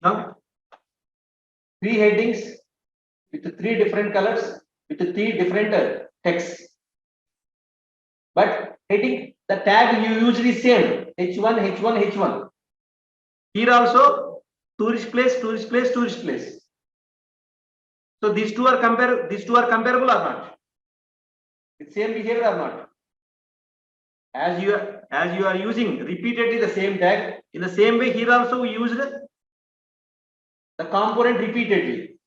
now three headings with three different colors with three different texts. But heading the tag you usually same H1, H1, H1. Here also tourist place, tourist place, tourist place. So these two are comparable or not? It's same behavior or not? As you are using repeatedly the same tag, in the same way here also we used the component repeatedly.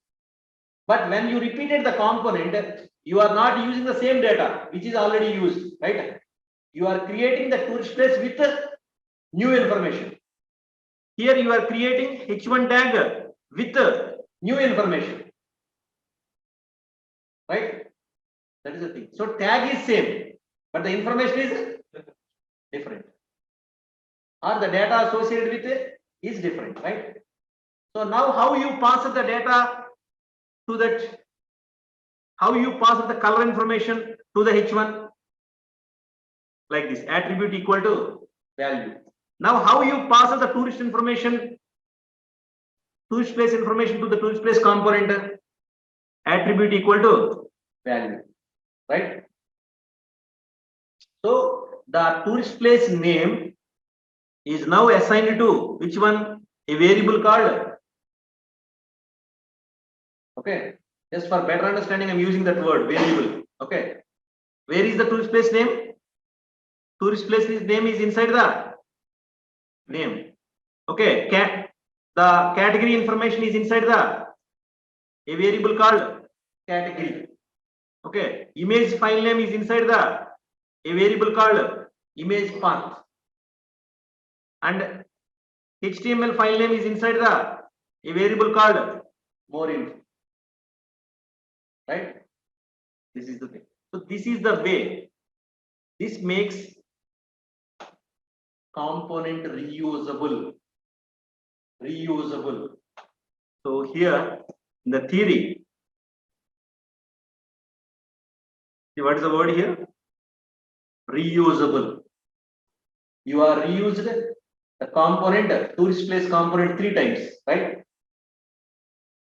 But when you repeated the component, you are not using the same data which is already used, right? You are creating the tourist place with new information. Here you are creating H1 tag with new information, right? That is the thing. So tag is same, but the information is different, or the data associated with it is different, right? So now how you pass the data to that, how you pass the color information to the H1, like this, attribute equal to value. Now how you pass the tourist information, tourist place information to the tourist place component, attribute equal to value, right? So the tourist place name is now assigned to which one? A variable called, okay, just for better understanding I'm using that word variable. Okay, where is the tourist place name? Tourist place name is inside the name. Okay, the category information is inside the a variable called category. Okay, image file name is inside the a variable called image path, and HTML file name is inside the a variable called more info, right? This is the thing. So this is the way. This makes component reusable. So here in the theory, see what is the word here? Reusable. You are reused the component, tourist place component 3 times, right?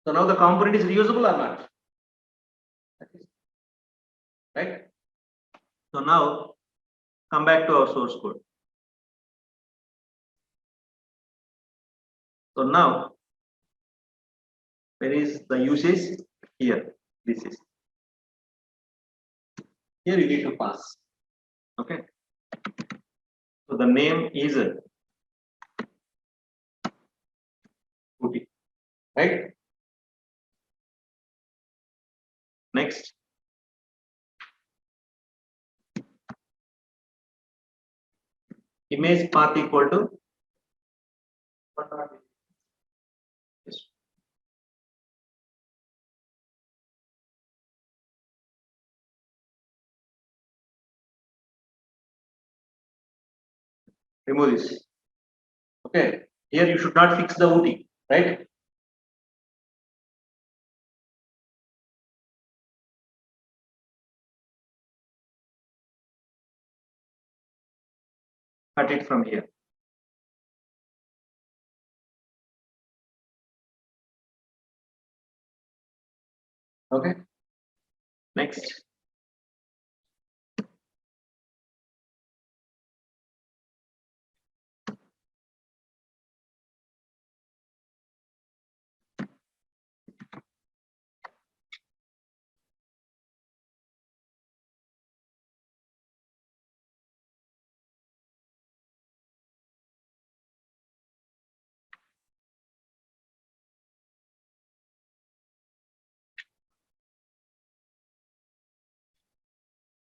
So now the component is reusable or not? Right? So now come back to our source code. So now where is the usage? Here. This is. Here you need to pass. Okay. So the name is Ruby, right? Next. Image path equal to yes. Remove this. Okay. Here you should not fix the OT, right? Cut it from here. Okay. Next.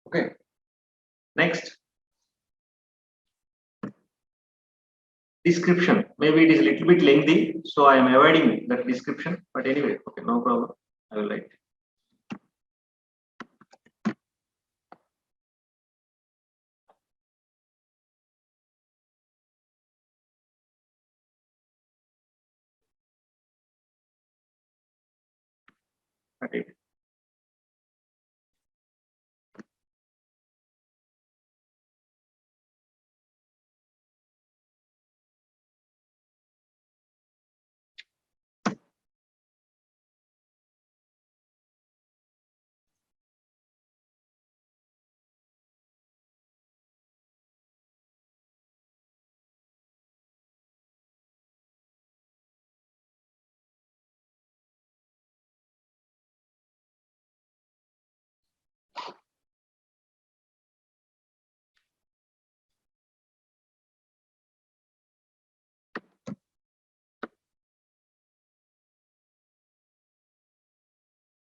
Okay. Next. Description. Maybe it is a little bit lengthy, so I am avoiding that description. But anyway, okay, no problem. I will write. Okay.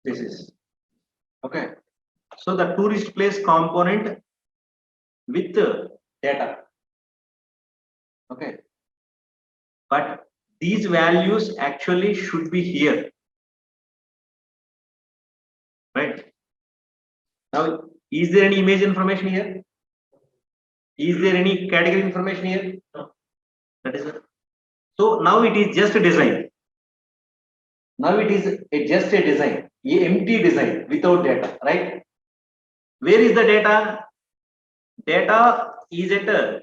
This is okay. So the tourist place component with data. Okay. But these values actually should be here. Right. Now, is there any image information here? Is there any category information here? No. That is it. So now it is just a design. Now it is just a design, a empty design without data, right? Where is the data? Data is at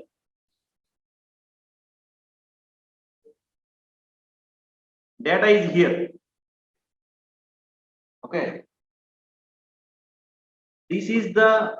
data is here. Okay. This is the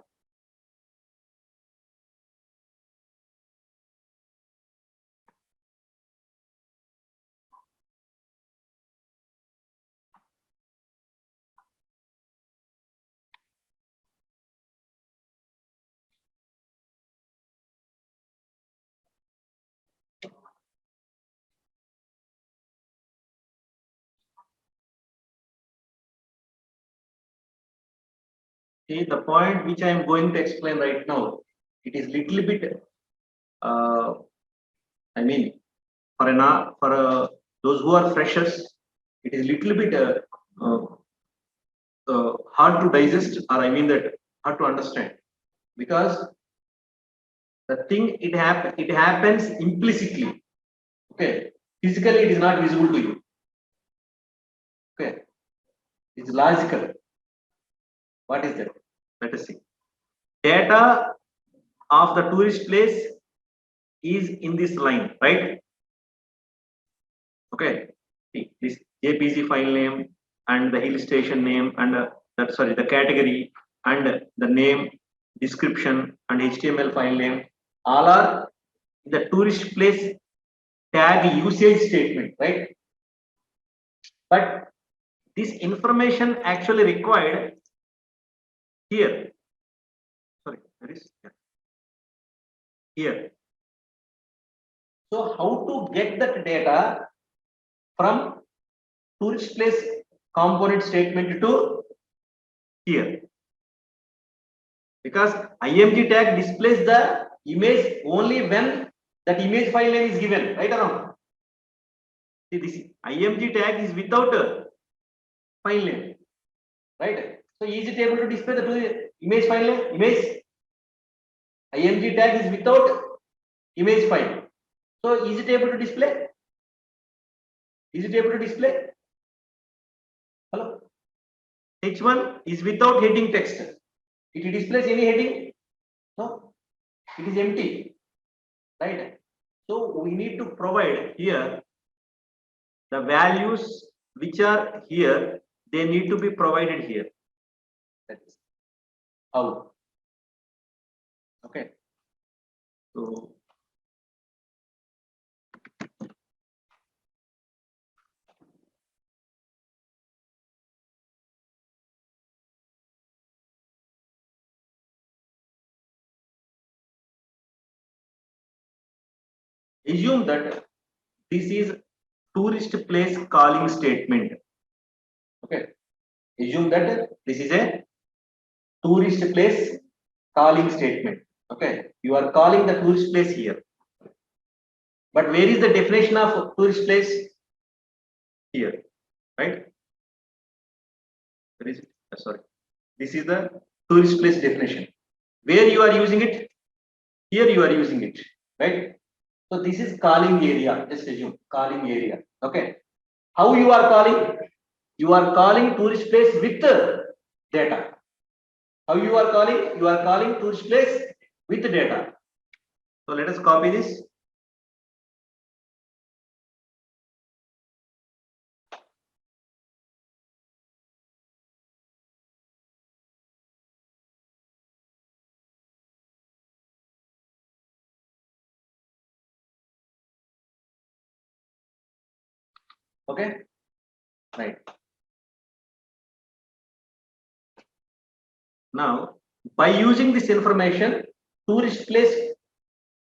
see the point which I am going to explain right now. It is little bit. I mean, for those who are freshers, it is little bit hard to digest, or I mean that hard to understand, because the thing it happens implicitly. Okay, physically it is not visible to you. Okay, it's logical. What is that? Let us see. Data of the tourist place is in this line, right? Okay, see, this JPG file name and the hill station name and the category and the name, description and HTML file name, all are the tourist place tag usage statement, right? But this information actually required here. Sorry, there is here. So how to get that data from tourist place component statement to here? Because img tag displays the image only when that image file name is given, right or wrong? See, this img tag is without file name, right? So is it able to display the image file name? Image img tag is without image file. So is it able to display? Is it able to display? Hello? H1 is without heading text. It displays any heading? No, it is empty, right? So we need to provide here the values which are here, they need to be provided here. That is how. Okay. So assume that this is tourist place calling statement. Okay. Assume that this is a tourist place calling statement. Okay, you are calling the tourist place here. But where is the definition of tourist place? Here, right? Where is it? Sorry, this is the tourist place definition. Where you are using it? Here you are using it, right? So this is calling area. Just assume calling area. Okay. How you are calling? You are calling tourist place with data. How you are calling? You are calling tourist place with data. So let us copy this. Okay. Right. Now, by using this information, tourist place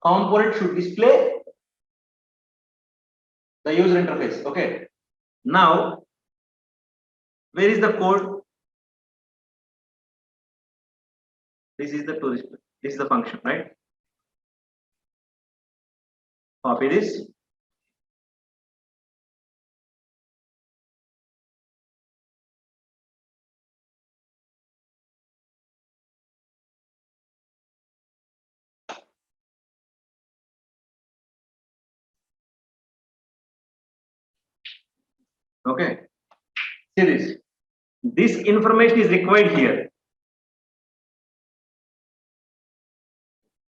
component should display the user interface. Okay. Now, where is the code? This is the tourist. This is the function, right? Copy this. Okay. See this. This information is required here.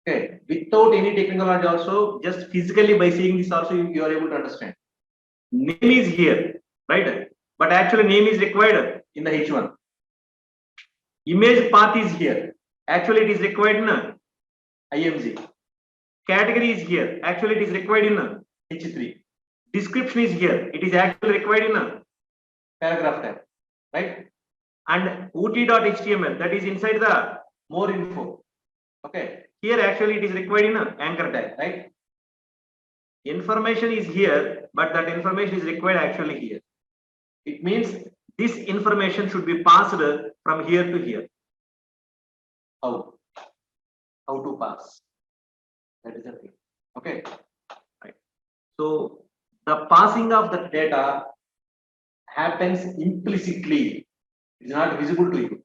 Okay. Without any technical knowledge, also just physically by seeing this, also you are able to understand. Name is here, right? But actually, name is required in the H1. Image path is here. Actually, it is required in IMG. Category is here. Actually, it is required in H3. Description is here. It is actually required in paragraph tag, right? And OT.html, that is inside the more info. Okay. Here actually it is required in anchor tag, right? Information is here, but that information is required actually here. It means this information should be passed from here to here. How? How to pass? That is the thing. Okay. Right. So the passing of the data happens implicitly. It is not visible to you.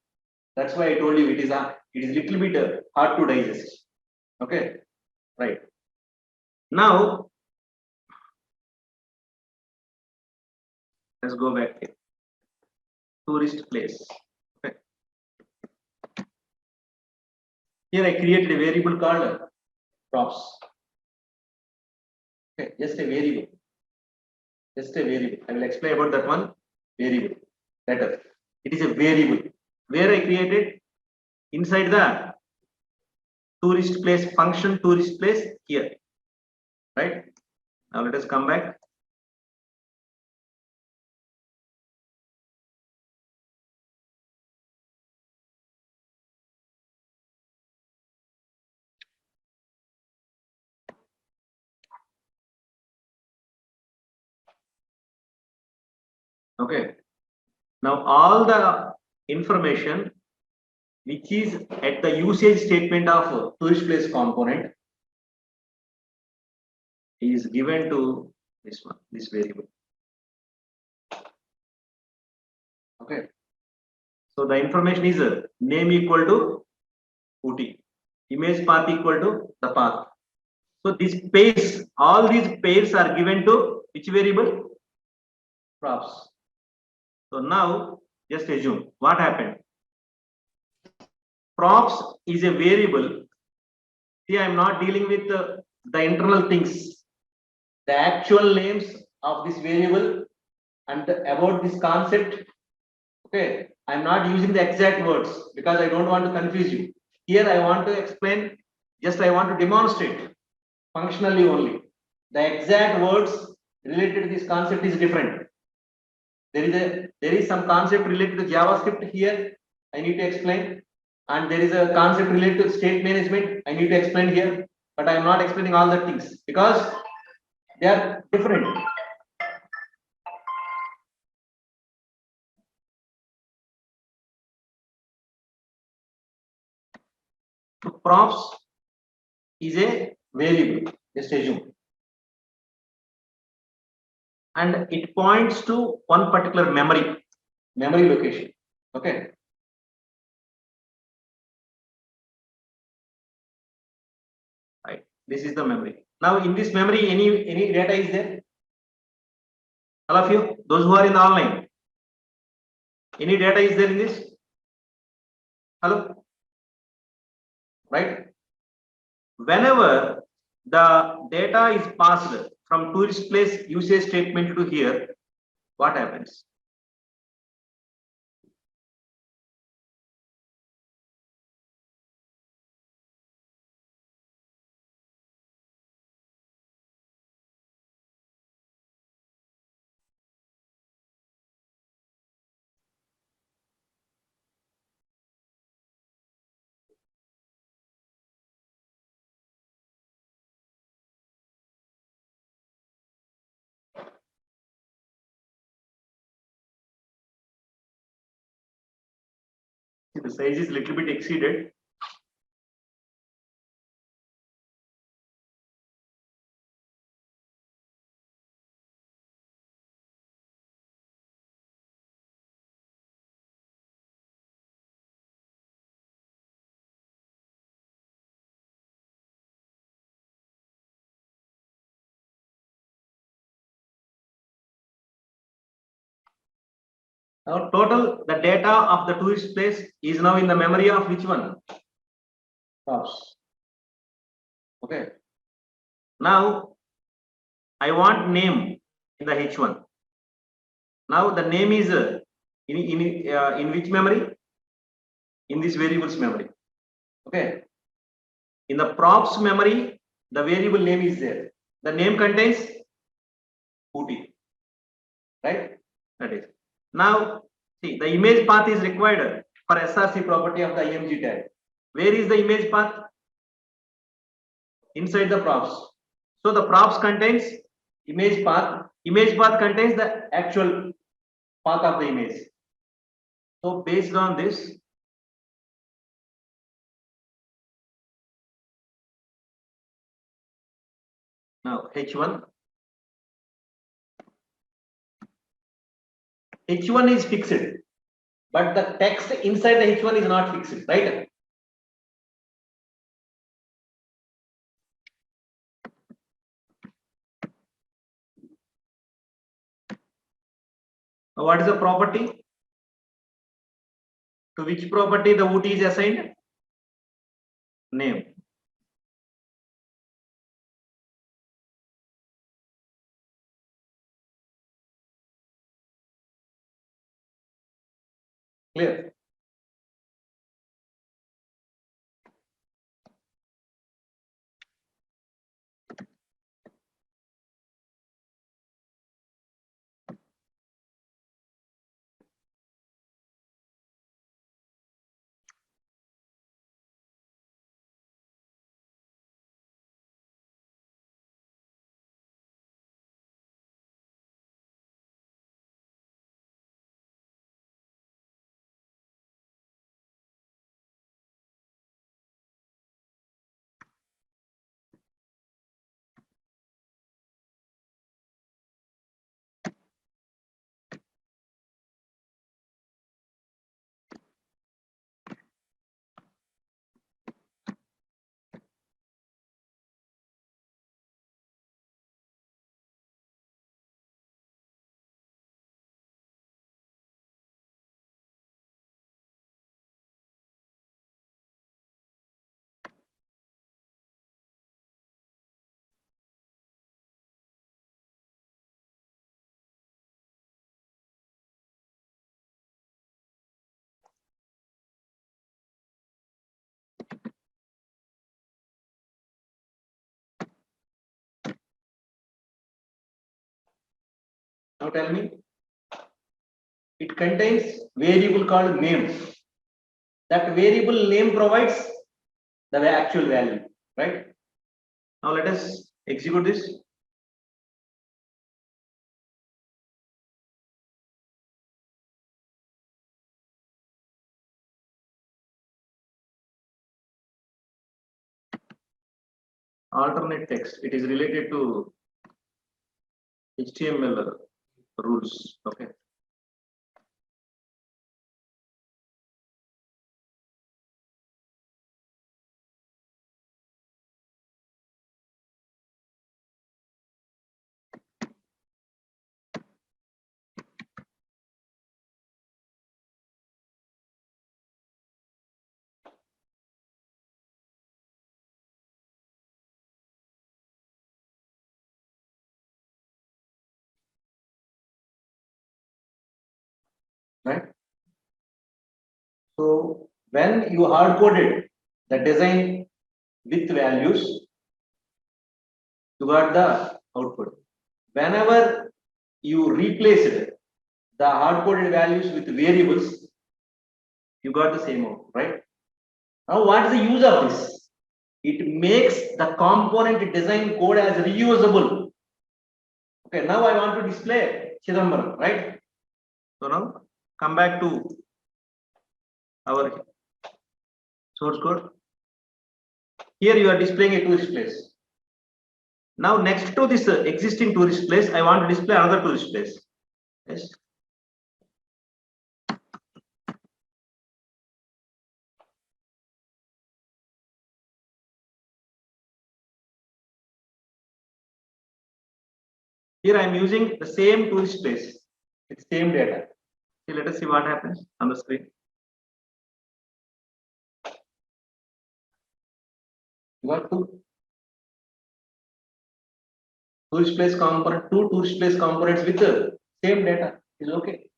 That's why I told you it is little bit hard to digest. Okay. Right. Now let's go back here. Tourist place. Okay. Here I created a variable called props. Okay, just a variable. Just a variable. I will explain about that one variable later. It is a variable where I created inside the tourist place function tourist place here. Right? Now let us come back. Okay. Now all the information which is at the usage statement of tourist place component is given to this one, this variable. Okay. So the information is name equal to OT, image path equal to the path. So these pairs, all these pairs are given to which variable? Props. So now just assume what happened. Props is a variable. See, I am not dealing with the internal things, the actual names of this variable and about this concept. Okay, I am not using the exact words because I don't want to confuse you. Here I want to explain, just I want to demonstrate functionally only. The exact words related to this concept is different. There is some concept related to JavaScript here. I need to explain, and there is a concept related to state management. I need to explain here, but I am not explaining all the things because they are different. So props is a variable, just assume, and it points to one particular memory location. Okay. Right. This is the memory. Now in this memory, any data is there? All of you, those who are in the online, any data is there in this? Hello? Right? Whenever the data is passed from tourist place usage statement to here, what happens? The size is little bit exceeded. Now total the data of the tourist place is now in the memory of which one? Props. Okay. Now I want name in the H1. Now the name is in which memory? In this variable's memory. Okay. In the props memory, the variable name is there. The name contains booty, right? That is. Now, see, the image path is required for SRC property of the img tag. Where is the image path? Inside the props. So the props contains image path. Image path contains the actual path of the image. So based on this, now H1 is fixed, but the text inside the H1 is not fixed, right? Now what is the property? To which property the OT is assigned? Name. Clear? Now tell me, it contains variable called name. That variable name provides the actual value, right? Now let us execute this. alternate text. It is related to HTML rules. Okay. Right. So when you hard coded the design with values, you got the output. Whenever you replaced the hard coded values with variables, you got the same output, right? Now, what is the use of this? It makes the component design code as reusable. Okay, now I want to display Chidambaram, right? So now come back to our source code. Here you are displaying a tourist place. Now next to this existing tourist place, I want to display another tourist place. Yes. Here I am using the same tourist place with same data. See, let us see what happens on the screen. You got two tourist place component, two tourist place components with the same data is okay,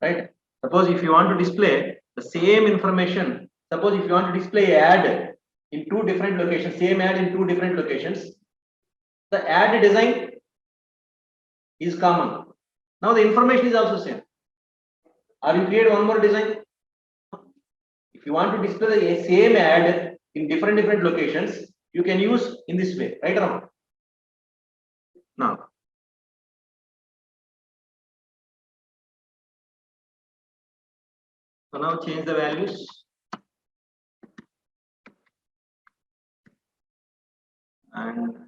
right? Suppose if you want to display the same information, suppose if you want to display ad in two different locations, same ad in two different locations, the ad design is common. Now the information is also same. Or you create one more design. If you want to display the same ad in different locations, you can use in this way, right or wrong? Now, so now change the values and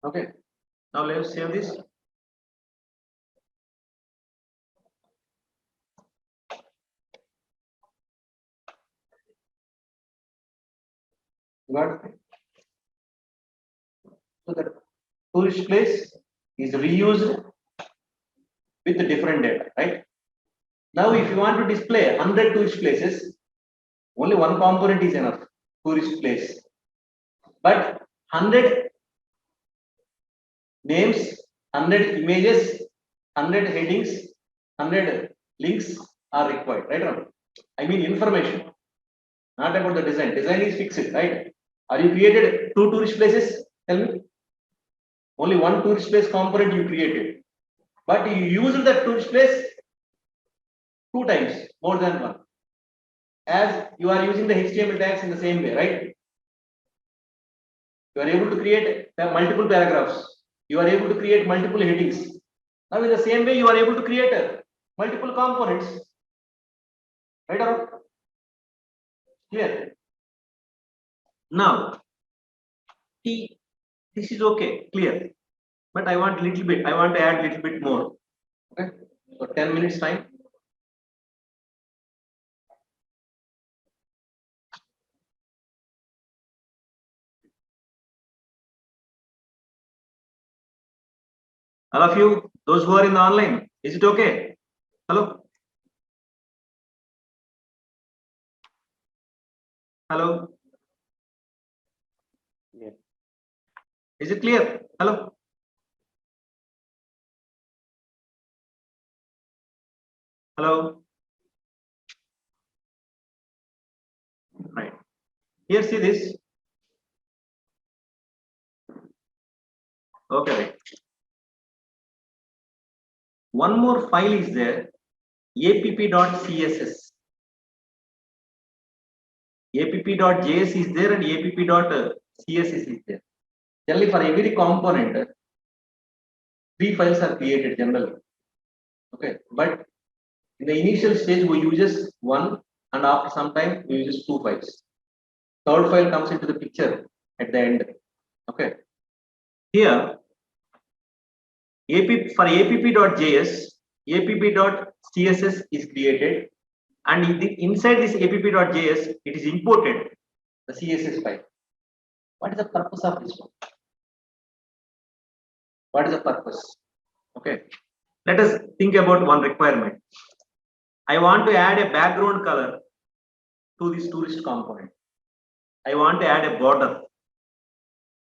okay. Now let's save this. Got it? So the tourist place is reused with different data, right? Now, if you want to display 100 tourist places, only one component is enough, tourist place. But 100 names, 100 images, 100 headings, 100 links are required, right? I mean information, not about the design. Design is fixed, right? Are you created two tourist places? Tell me. Only one tourist place component you created, but you used that tourist place two times, more than one, as you are using the HTML tags in the same way, right? You are able to create multiple paragraphs. You are able to create multiple headings. Now, in the same way, you are able to create multiple components, right? Or clear? Now, this is okay, clear. But I want little bit. I want to add little bit more. Okay, so 10 minutes time. All of you, those who are in the online, is it okay? Hello? Hello? Yeah. Is it clear? Hello? Hello? Right. Here, see this. Okay, right. One more file is there, app.css. app.js is there and app.css is there. Generally, for every component, 3 files are created generally. Okay, but in the initial stage, we use one, and after some time, we use 2 files. Third file comes into the picture at the end. Okay, here for app.js, app.css is created, and inside this app.js, it is imported the CSS file. What is the purpose of this one? What is the purpose? Okay, let us think about one requirement. I want to add a background color to this tourist component. I want to add a border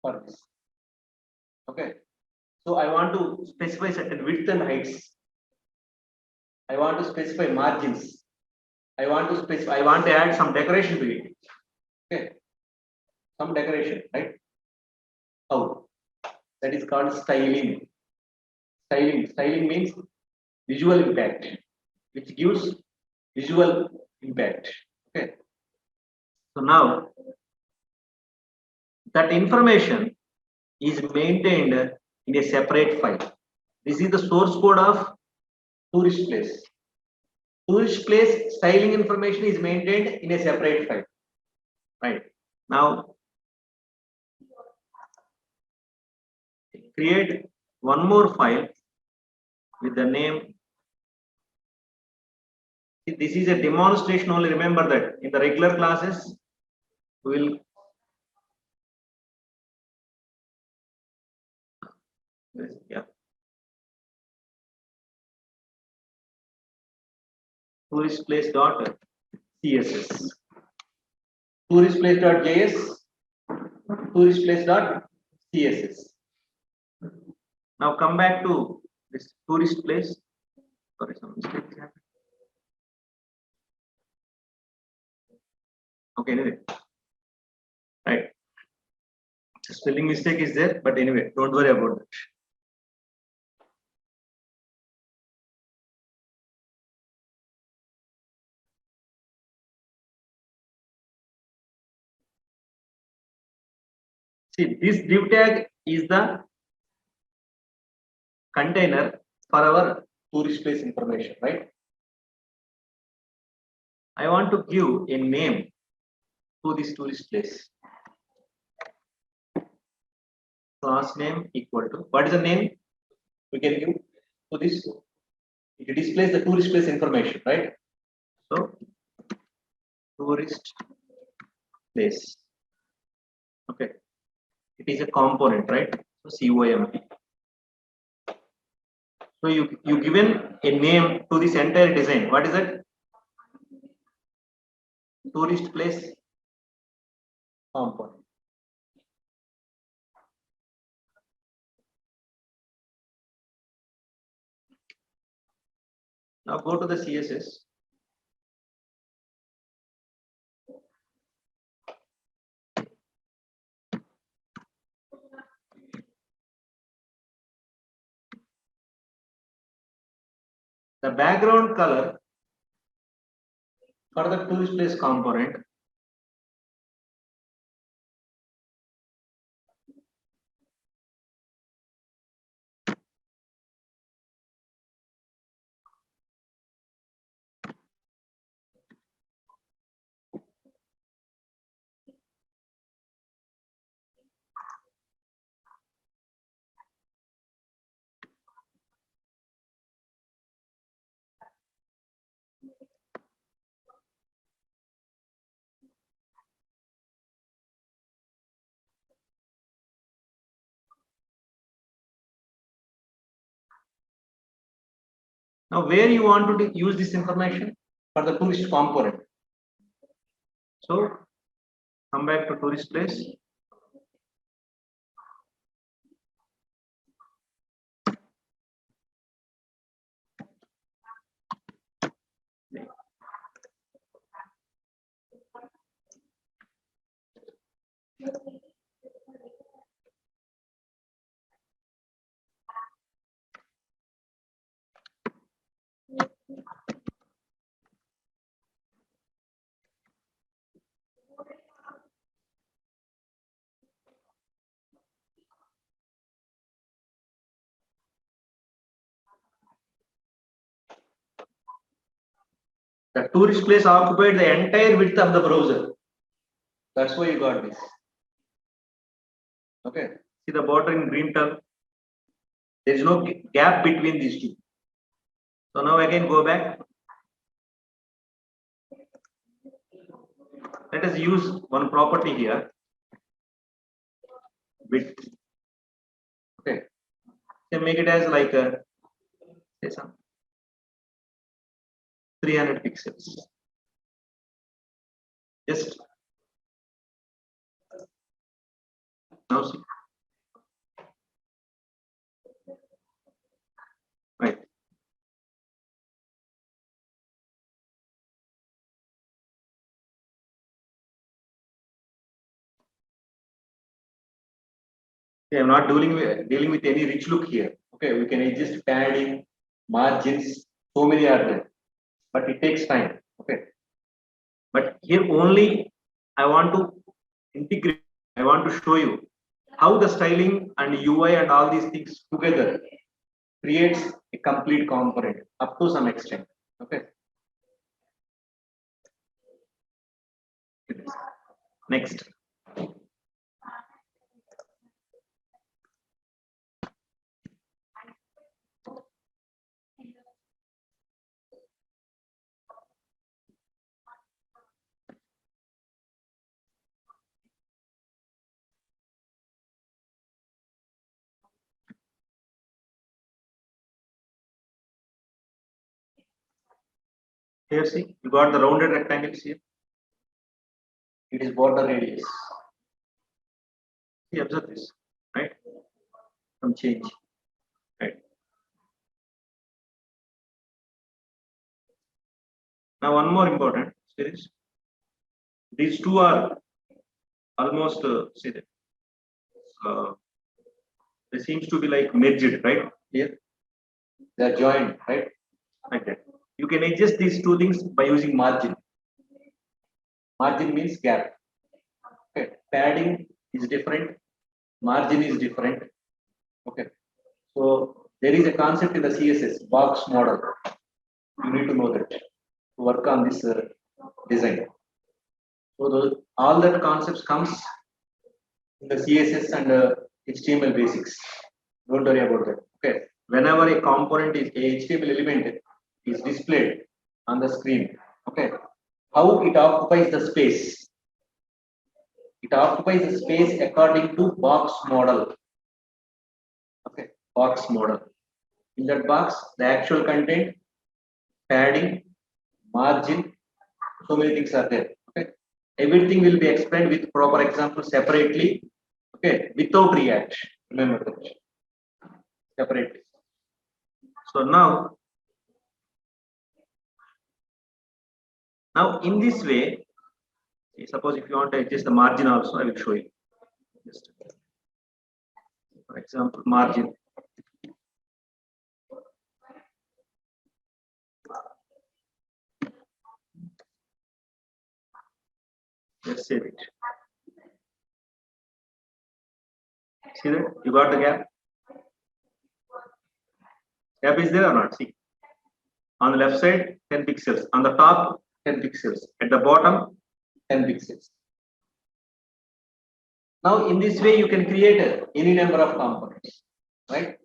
for this. Okay, so I want to specify certain width and heights. I want to specify margins. I want to add some decoration to it. Okay, some decoration, right? How? That is called styling. Styling means visual impact, which gives visual impact. Okay. So now that information is maintained in a separate file. This is the source code of tourist place. Tourist place styling information is maintained in a separate file. Right. Now create one more file with the name. This is a demonstration only. Remember that in the regular classes, we will yeah. Tourist place dot CSS. Tourist place dot JS. Tourist place dot CSS. Now come back to this tourist place. Sorry, some mistake happened. Okay, anyway. Right. Spelling mistake is there, but anyway, don't worry about that. See, this div tag is the container for our tourist place information, right? I want to give a name to this tourist place. Class name equal to, what is the name we can give to this? It displays the tourist place information, right? So tourist place. Okay, it is a component, right? So COMP. So you given a name to this entire design. What is that? Tourist place component. Now go to the CSS. The background color for the tourist place component Now, where you want to use this information? For the tourist component. So, come back to tourist place. The tourist place occupied the entire width of the browser. That's why you got this. Okay. See the border in green term. There is no gap between these two. So now again go back. Let us use one property here. Width. Okay. Can make it as like a say some 300 pixels. Just now see. Right. Okay, I'm not dealing with any rich look here. Okay, we can adjust padding, margins, so many are there, but it takes time. Okay, but here only I want to integrate. I want to show you how the styling and UI and all these things together creates a complete component up to some extent. Okay. Next. Here, see, you got the rounded rectangles here. It is border radius. See, observe this, right? Some change, right? Now, one more important is these two are almost see that they seems to be like merged, right? Here, they are joined, right? Like that. You can adjust these two things by using margin. Margin means gap. Okay, padding is different, margin is different. Okay, so there is a concept in the CSS box model. You need to know that to work on this design. So all that concepts comes in the CSS and HTML basics. Don't worry about that. Okay, whenever a component is a HTML element is displayed on the screen. Okay, how it occupies the space. It occupies the space according to box model. Okay, box model. In that box, the actual content, padding, margin, so many things are there. Okay, everything will be explained with proper examples separately. Okay, without React. Remember that separately. So now in this way, suppose if you want to adjust the margin also, I will show you. Just for example, margin. Let's save it. See that you got the gap. Gap is there or not? See, on the left side 10 pixels, on the top 10 pixels, at the bottom 10 pixels. Now in this way you can create any number of components, right?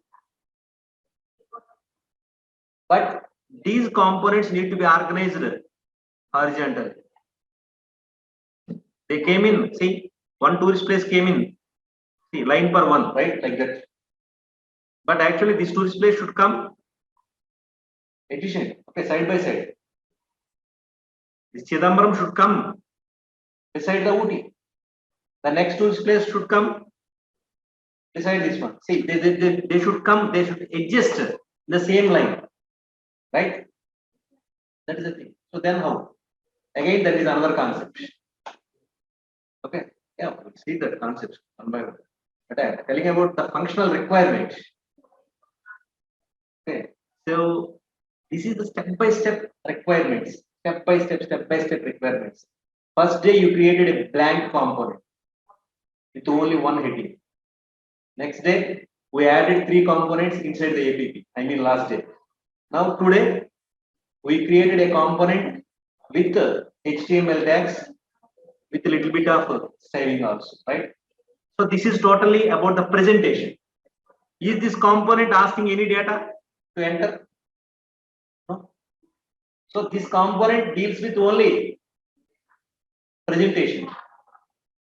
But these components need to be organized horizontally. They came in, see, one tourist place came in, see, line per one, right? Like that. But actually this tourist place should come addition. Okay, side by side. This Chidambaram should come beside the Ooty. The next tourist place should come beside this one. See, they should come, they should adjust the same line, right? That is the thing. So then how? Again, that is another concept. Okay, yeah, we'll see that concept one by one. But I'm telling about the functional requirement. Okay, so this is the step-by-step requirements. Step-by-step requirements. First day you created a blank component with only one heading. Next day we added 3 components inside the APP. I mean last day. Now today we created a component with HTML tags with a little bit of styling also, right? So this is totally about the presentation. Is this component asking any data to enter? No. So this component deals with only presentation.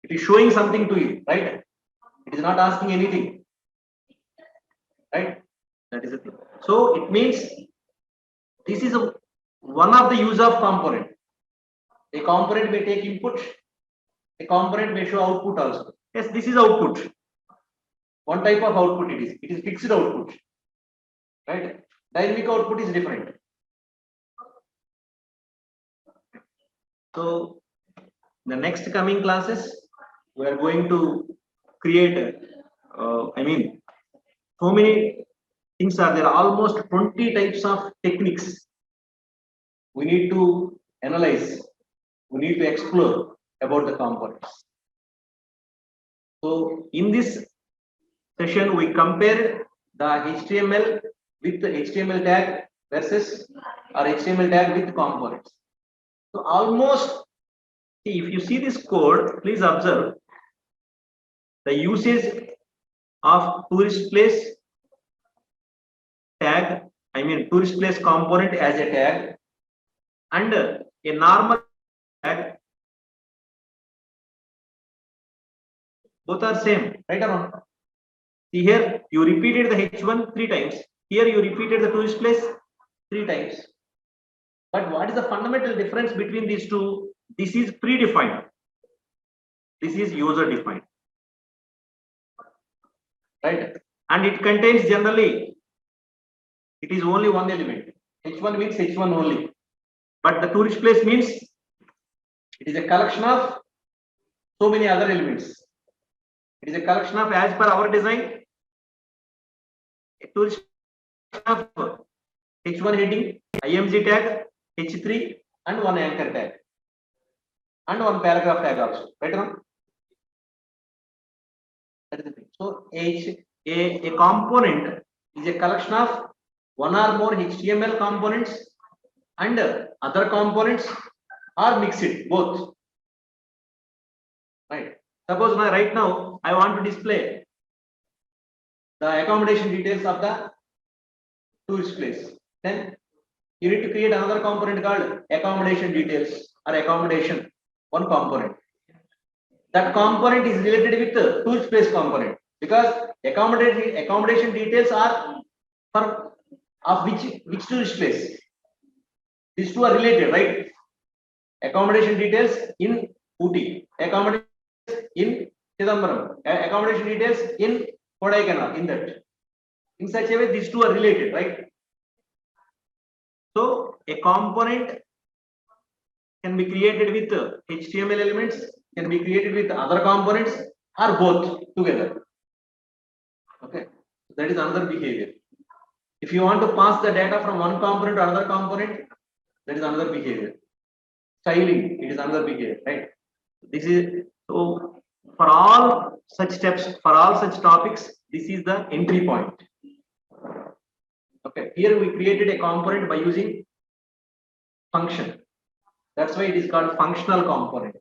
It is showing something to you, right? It is not asking anything, right? That is the thing. So it means this is one of the use of component. A component may take input, a component may show output also. Yes, this is output. One type of output it is. It is fixed output, right? Dynamic output is different. So the next coming classes, we are going to create. So many things are there. Almost 20 types of techniques. We need to analyze. We need to explore about the components. So in this session, we compare the HTML with the HTML tag versus or HTML tag with components. So almost, see, if you see this code, please observe the usage of tourist place tag, tourist place component as a tag, and a normal tag. Both are same, right or not? See here, you repeated the H1 3 times. Here you repeated the tourist place 3 times. But what is the fundamental difference between these two? This is predefined. This is user defined. Right? And it contains generally, it is only one element. H1 means H1 only. But the tourist place means it is a collection of so many other elements. It is a collection of, as per our design, a tourist of H1 heading, IMG tag, H3, and one anchor tag, and one paragraph tag also. Right now? That is the thing. So a component is a collection of one or more HTML components and other components are mixed, both. Right. Suppose right now I want to display the accommodation details of the tourist place. Then you need to create another component called accommodation details or accommodation, one component. That component is related with the tourist place component because accommodation details are for of which tourist place. These two are related, right? Accommodation details in Ooty, accommodation in Chidambaram, accommodation details in Kodaikanal, in that. In such a way, these two are related, right? So a component can be created with HTML elements, can be created with other components, or both together. Okay, that is another behavior. If you want to pass the data from one component to another component, that is another behavior. Styling, it is another behavior, right? This is so for all such steps, for all such topics, this is the entry point. Okay, here we created a component by using function. That's why it is called functional component.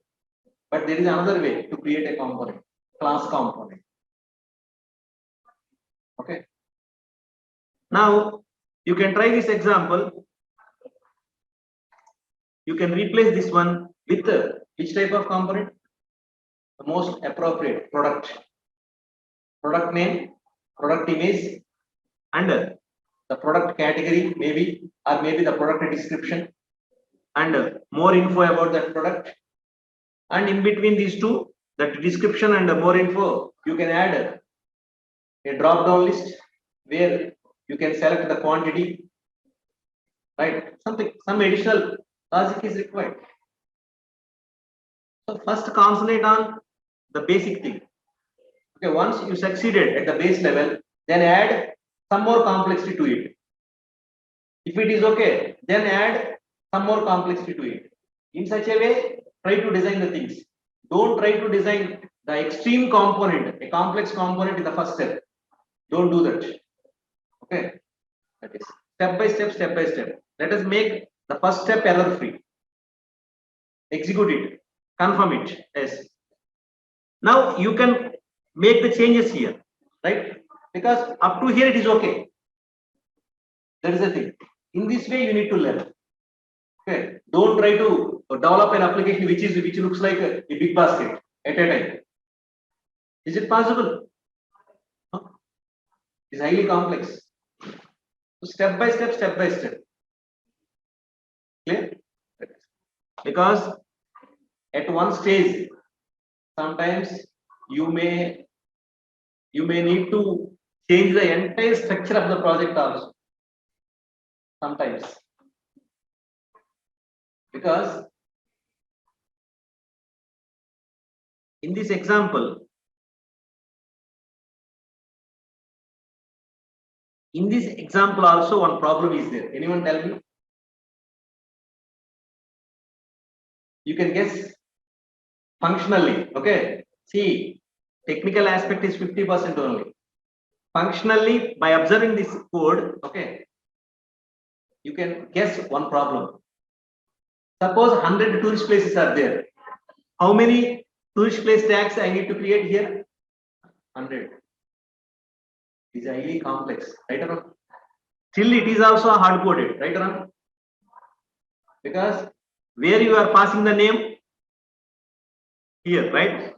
But there is another way to create a component, class component. Okay. Now you can try this example. You can replace this one with which type of component? The most appropriate product name, product image, and the product category maybe, or maybe the product description, and more info about that product. And in between these two, that description and more info, you can add a drop down list where you can select the quantity, right? Some additional logic is required. So first concentrate on the basic thing. Okay, once you succeeded at the base level, then add some more complexity to it. If it is okay, then add some more complexity to it. In such a way, try to design the things. Don't try to design the extreme component, a complex component in the first step. Don't do that. Okay, that is step by step, step by step. Let us make the first step error free. Execute it, confirm it. Yes. Now you can make the changes here, right? Because up to here it is okay. That is the thing. In this way, you need to learn. Okay. Don't try to develop an application which looks like a big basket at a time. Is it possible? No. It's highly complex. So step by step, step by step. Clear? Because at one stage, sometimes you may need to change the entire structure of the project also. Sometimes. Because in this example, also one problem is there. Anyone tell me? You can guess functionally. Okay. See, technical aspect is 50% only. Functionally, by observing this code, okay, you can guess one problem. Suppose 100 tourist places are there. How many tourist place tags I need to create here? 100. It is highly complex, right or wrong? Still, it is also hard coded, right or wrong? Because where you are passing the name here, right?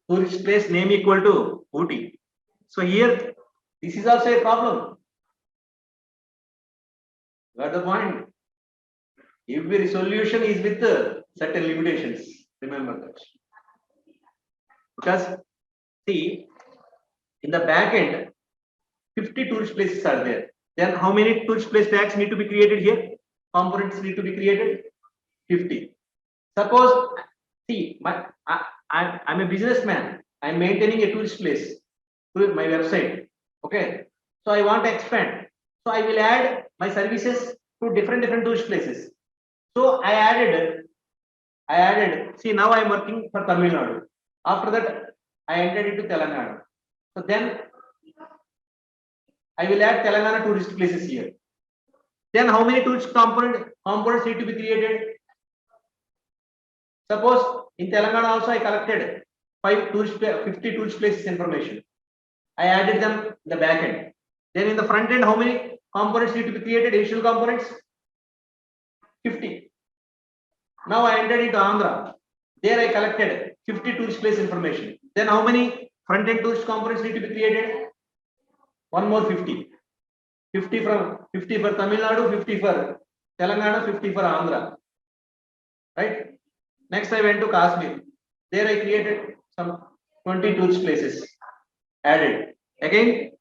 Tourist place name equal to Ooty. So here, this is also a problem. Got the point? Every solution is with certain limitations. Remember that. Because see, in the back end, 50 tourist places are there. Then how many tourist place tags need to be created here? Components need to be created 50. Suppose, see, I'm a businessman. I'm maintaining a tourist place to my website. Okay. So I want to expand. So I will add my services to different tourist places. So I added, see, now I'm working for Tamil Nadu. After that, I entered into Telangana. So then I will add Telangana tourist places here. Then how many tourist components need to be created? Suppose in Telangana also I collected 50 tourist places information. I added them in the back end. Then in the front end, how many components need to be created? Additional components? 50. Now I entered into Andhra. There I collected 50 tourist place information. Then how many front end tourist components need to be created? One more 50. 50 for Tamil Nadu, 50 for Telangana, 50 for Andhra. Right? Next I went to Kashmir. There I created some 20 tourist places. Added. Again.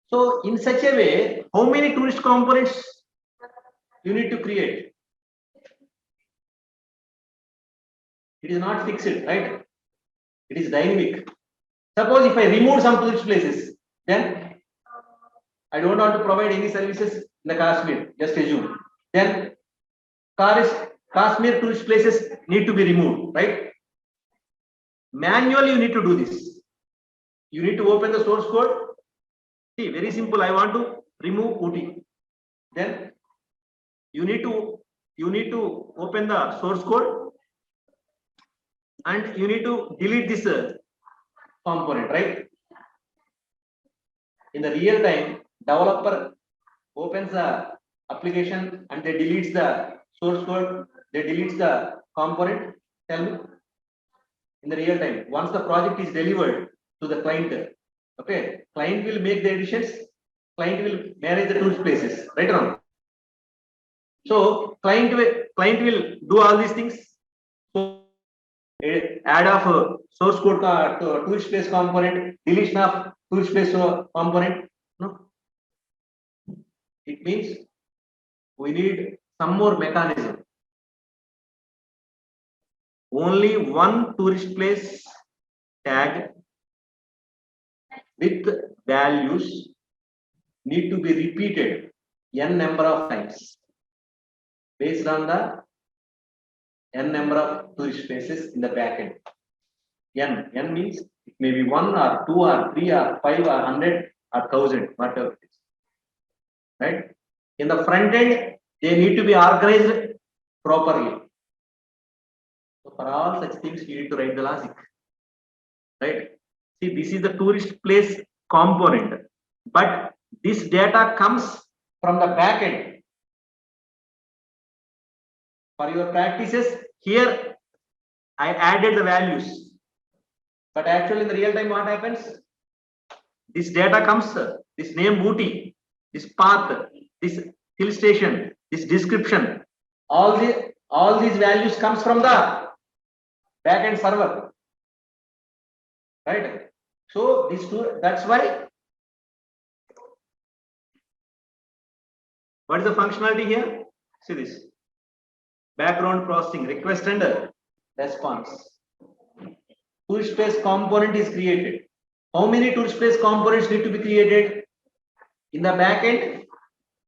So in such a way, how many tourist components you need to create? It is not fixed, right? It is dynamic. Suppose if I remove some tourist places, then I don't want to provide any services in the Kashmir, just assume. Then Kashmir tourist places need to be removed, right? Manually, you need to do this. You need to open the source code. See, very simple. I want to remove Ooty. Then you need to open the source code and you need to delete this component, right? In the real time, developer opens the application and they deletes the source code, they deletes the component. Tell me, in the real time, once the project is delivered to the client, Okay, client will make the additions, client will manage the tool spaces, right or wrong? So client will do all these things. So add of source code to tool space component, deletion of tool space component. No, it means we need some more mechanism. Only one tourist place tag with values need to be repeated n number of times based on the n number of tourist places in the backend. N means it may be 1 or 2 or 3 or 5 or 100 or 1000, whatever it is. Right? In the front end, they need to be organized properly. So for all such things, you need to write the logic. Right? See, this is the tourist place component, but this data comes from the backend. For your practices, here I added the values, but actually in the real time, what happens? This data comes, this name booty, this path, this hill station, this description, all these values comes from the backend server, right? So that's why. What is the functionality here? See this background processing, request and response. Tool space component is created. How many tool space components need to be created in the backend?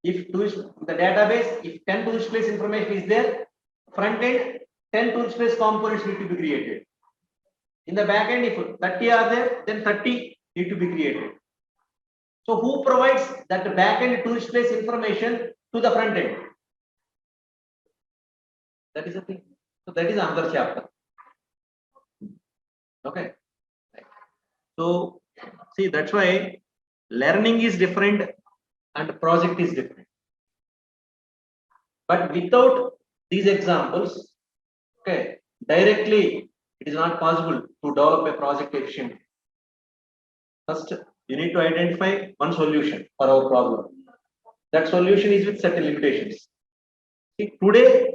If the database, if 10 tool space information is there, front end 10 tool space components need to be created. In the backend, if 30 are there, then 30 need to be created. So who provides that backend tool space information to the front end? That is the thing. So that is another chapter. Okay. So see, that's why learning is different and project is different. But without these examples, okay, directly it is not possible to develop a project efficiently. First, you need to identify one solution for our problem. That solution is with certain limitations. See, today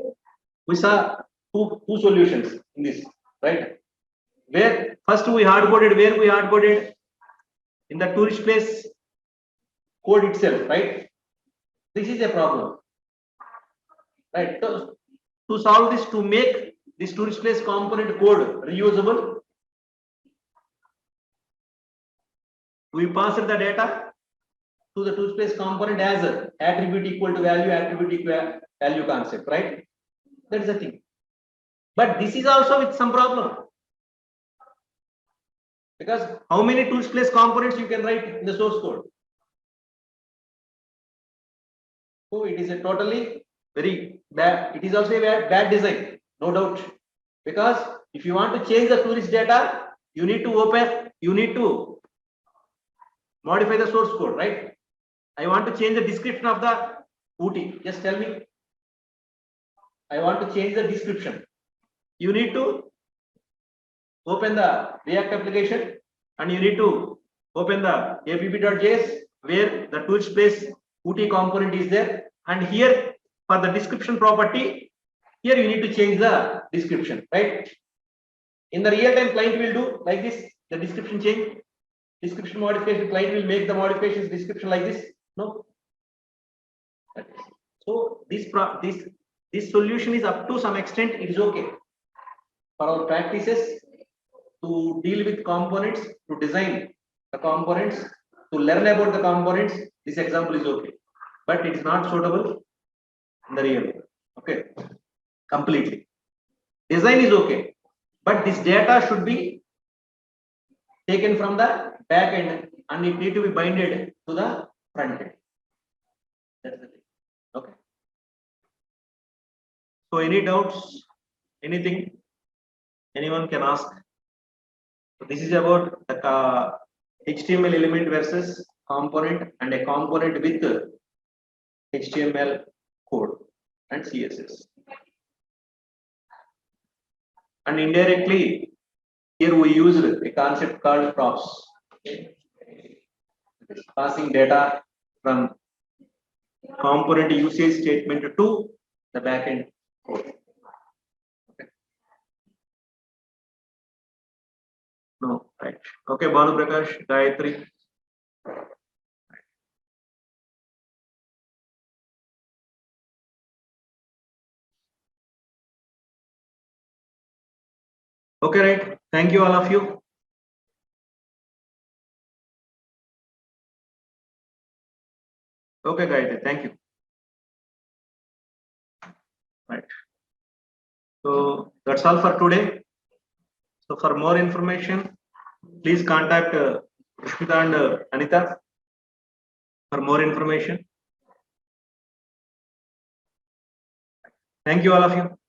we saw two solutions in this, right? Where first we hard coded in the tourist place code itself, right? This is a problem, right? So to solve this, to make this tourist place component code reusable, we pass the data to the tourist place component as a attribute equal to value, attribute equal value concept, right? That is the thing. But this is also with some problem. Because how many tools place components you can write in the source code? So it is a totally very bad. It is also a bad design, no doubt. Because if you want to change the tourist data, you need to modify the source code, right? I want to change the description of the booty. Just tell me. I want to change the description. You need to open the React application and you need to open the app.js where the tool space booty component is there, and here for the description property, here you need to change the description, right? In the real time, client will do like this, the description change, description modification, client will make the modifications description like this. No. So this solution is up to some extent, it is okay for our practices to deal with components, to design the components, to learn about the components. This example is okay, but it is not suitable in the real. Okay, completely. Design is okay, but this data should be taken from the back end and it need to be binded to the front end. That's the thing. Okay. So any doubts? Anything? Anyone can ask. So this is about the HTML element versus component and a component with HTML code and CSS. And indirectly, here we used a concept called props. passing data from component usage statement to the backend code. Okay. No, right. Okay, Banu Prakash, Gayatri. Okay, right. Thank you, all of you. Okay, Gayatri, thank you. Right. So that's all for today. So for more information, please contact Rushmitha and Anitha for more information. Thank you, all of you.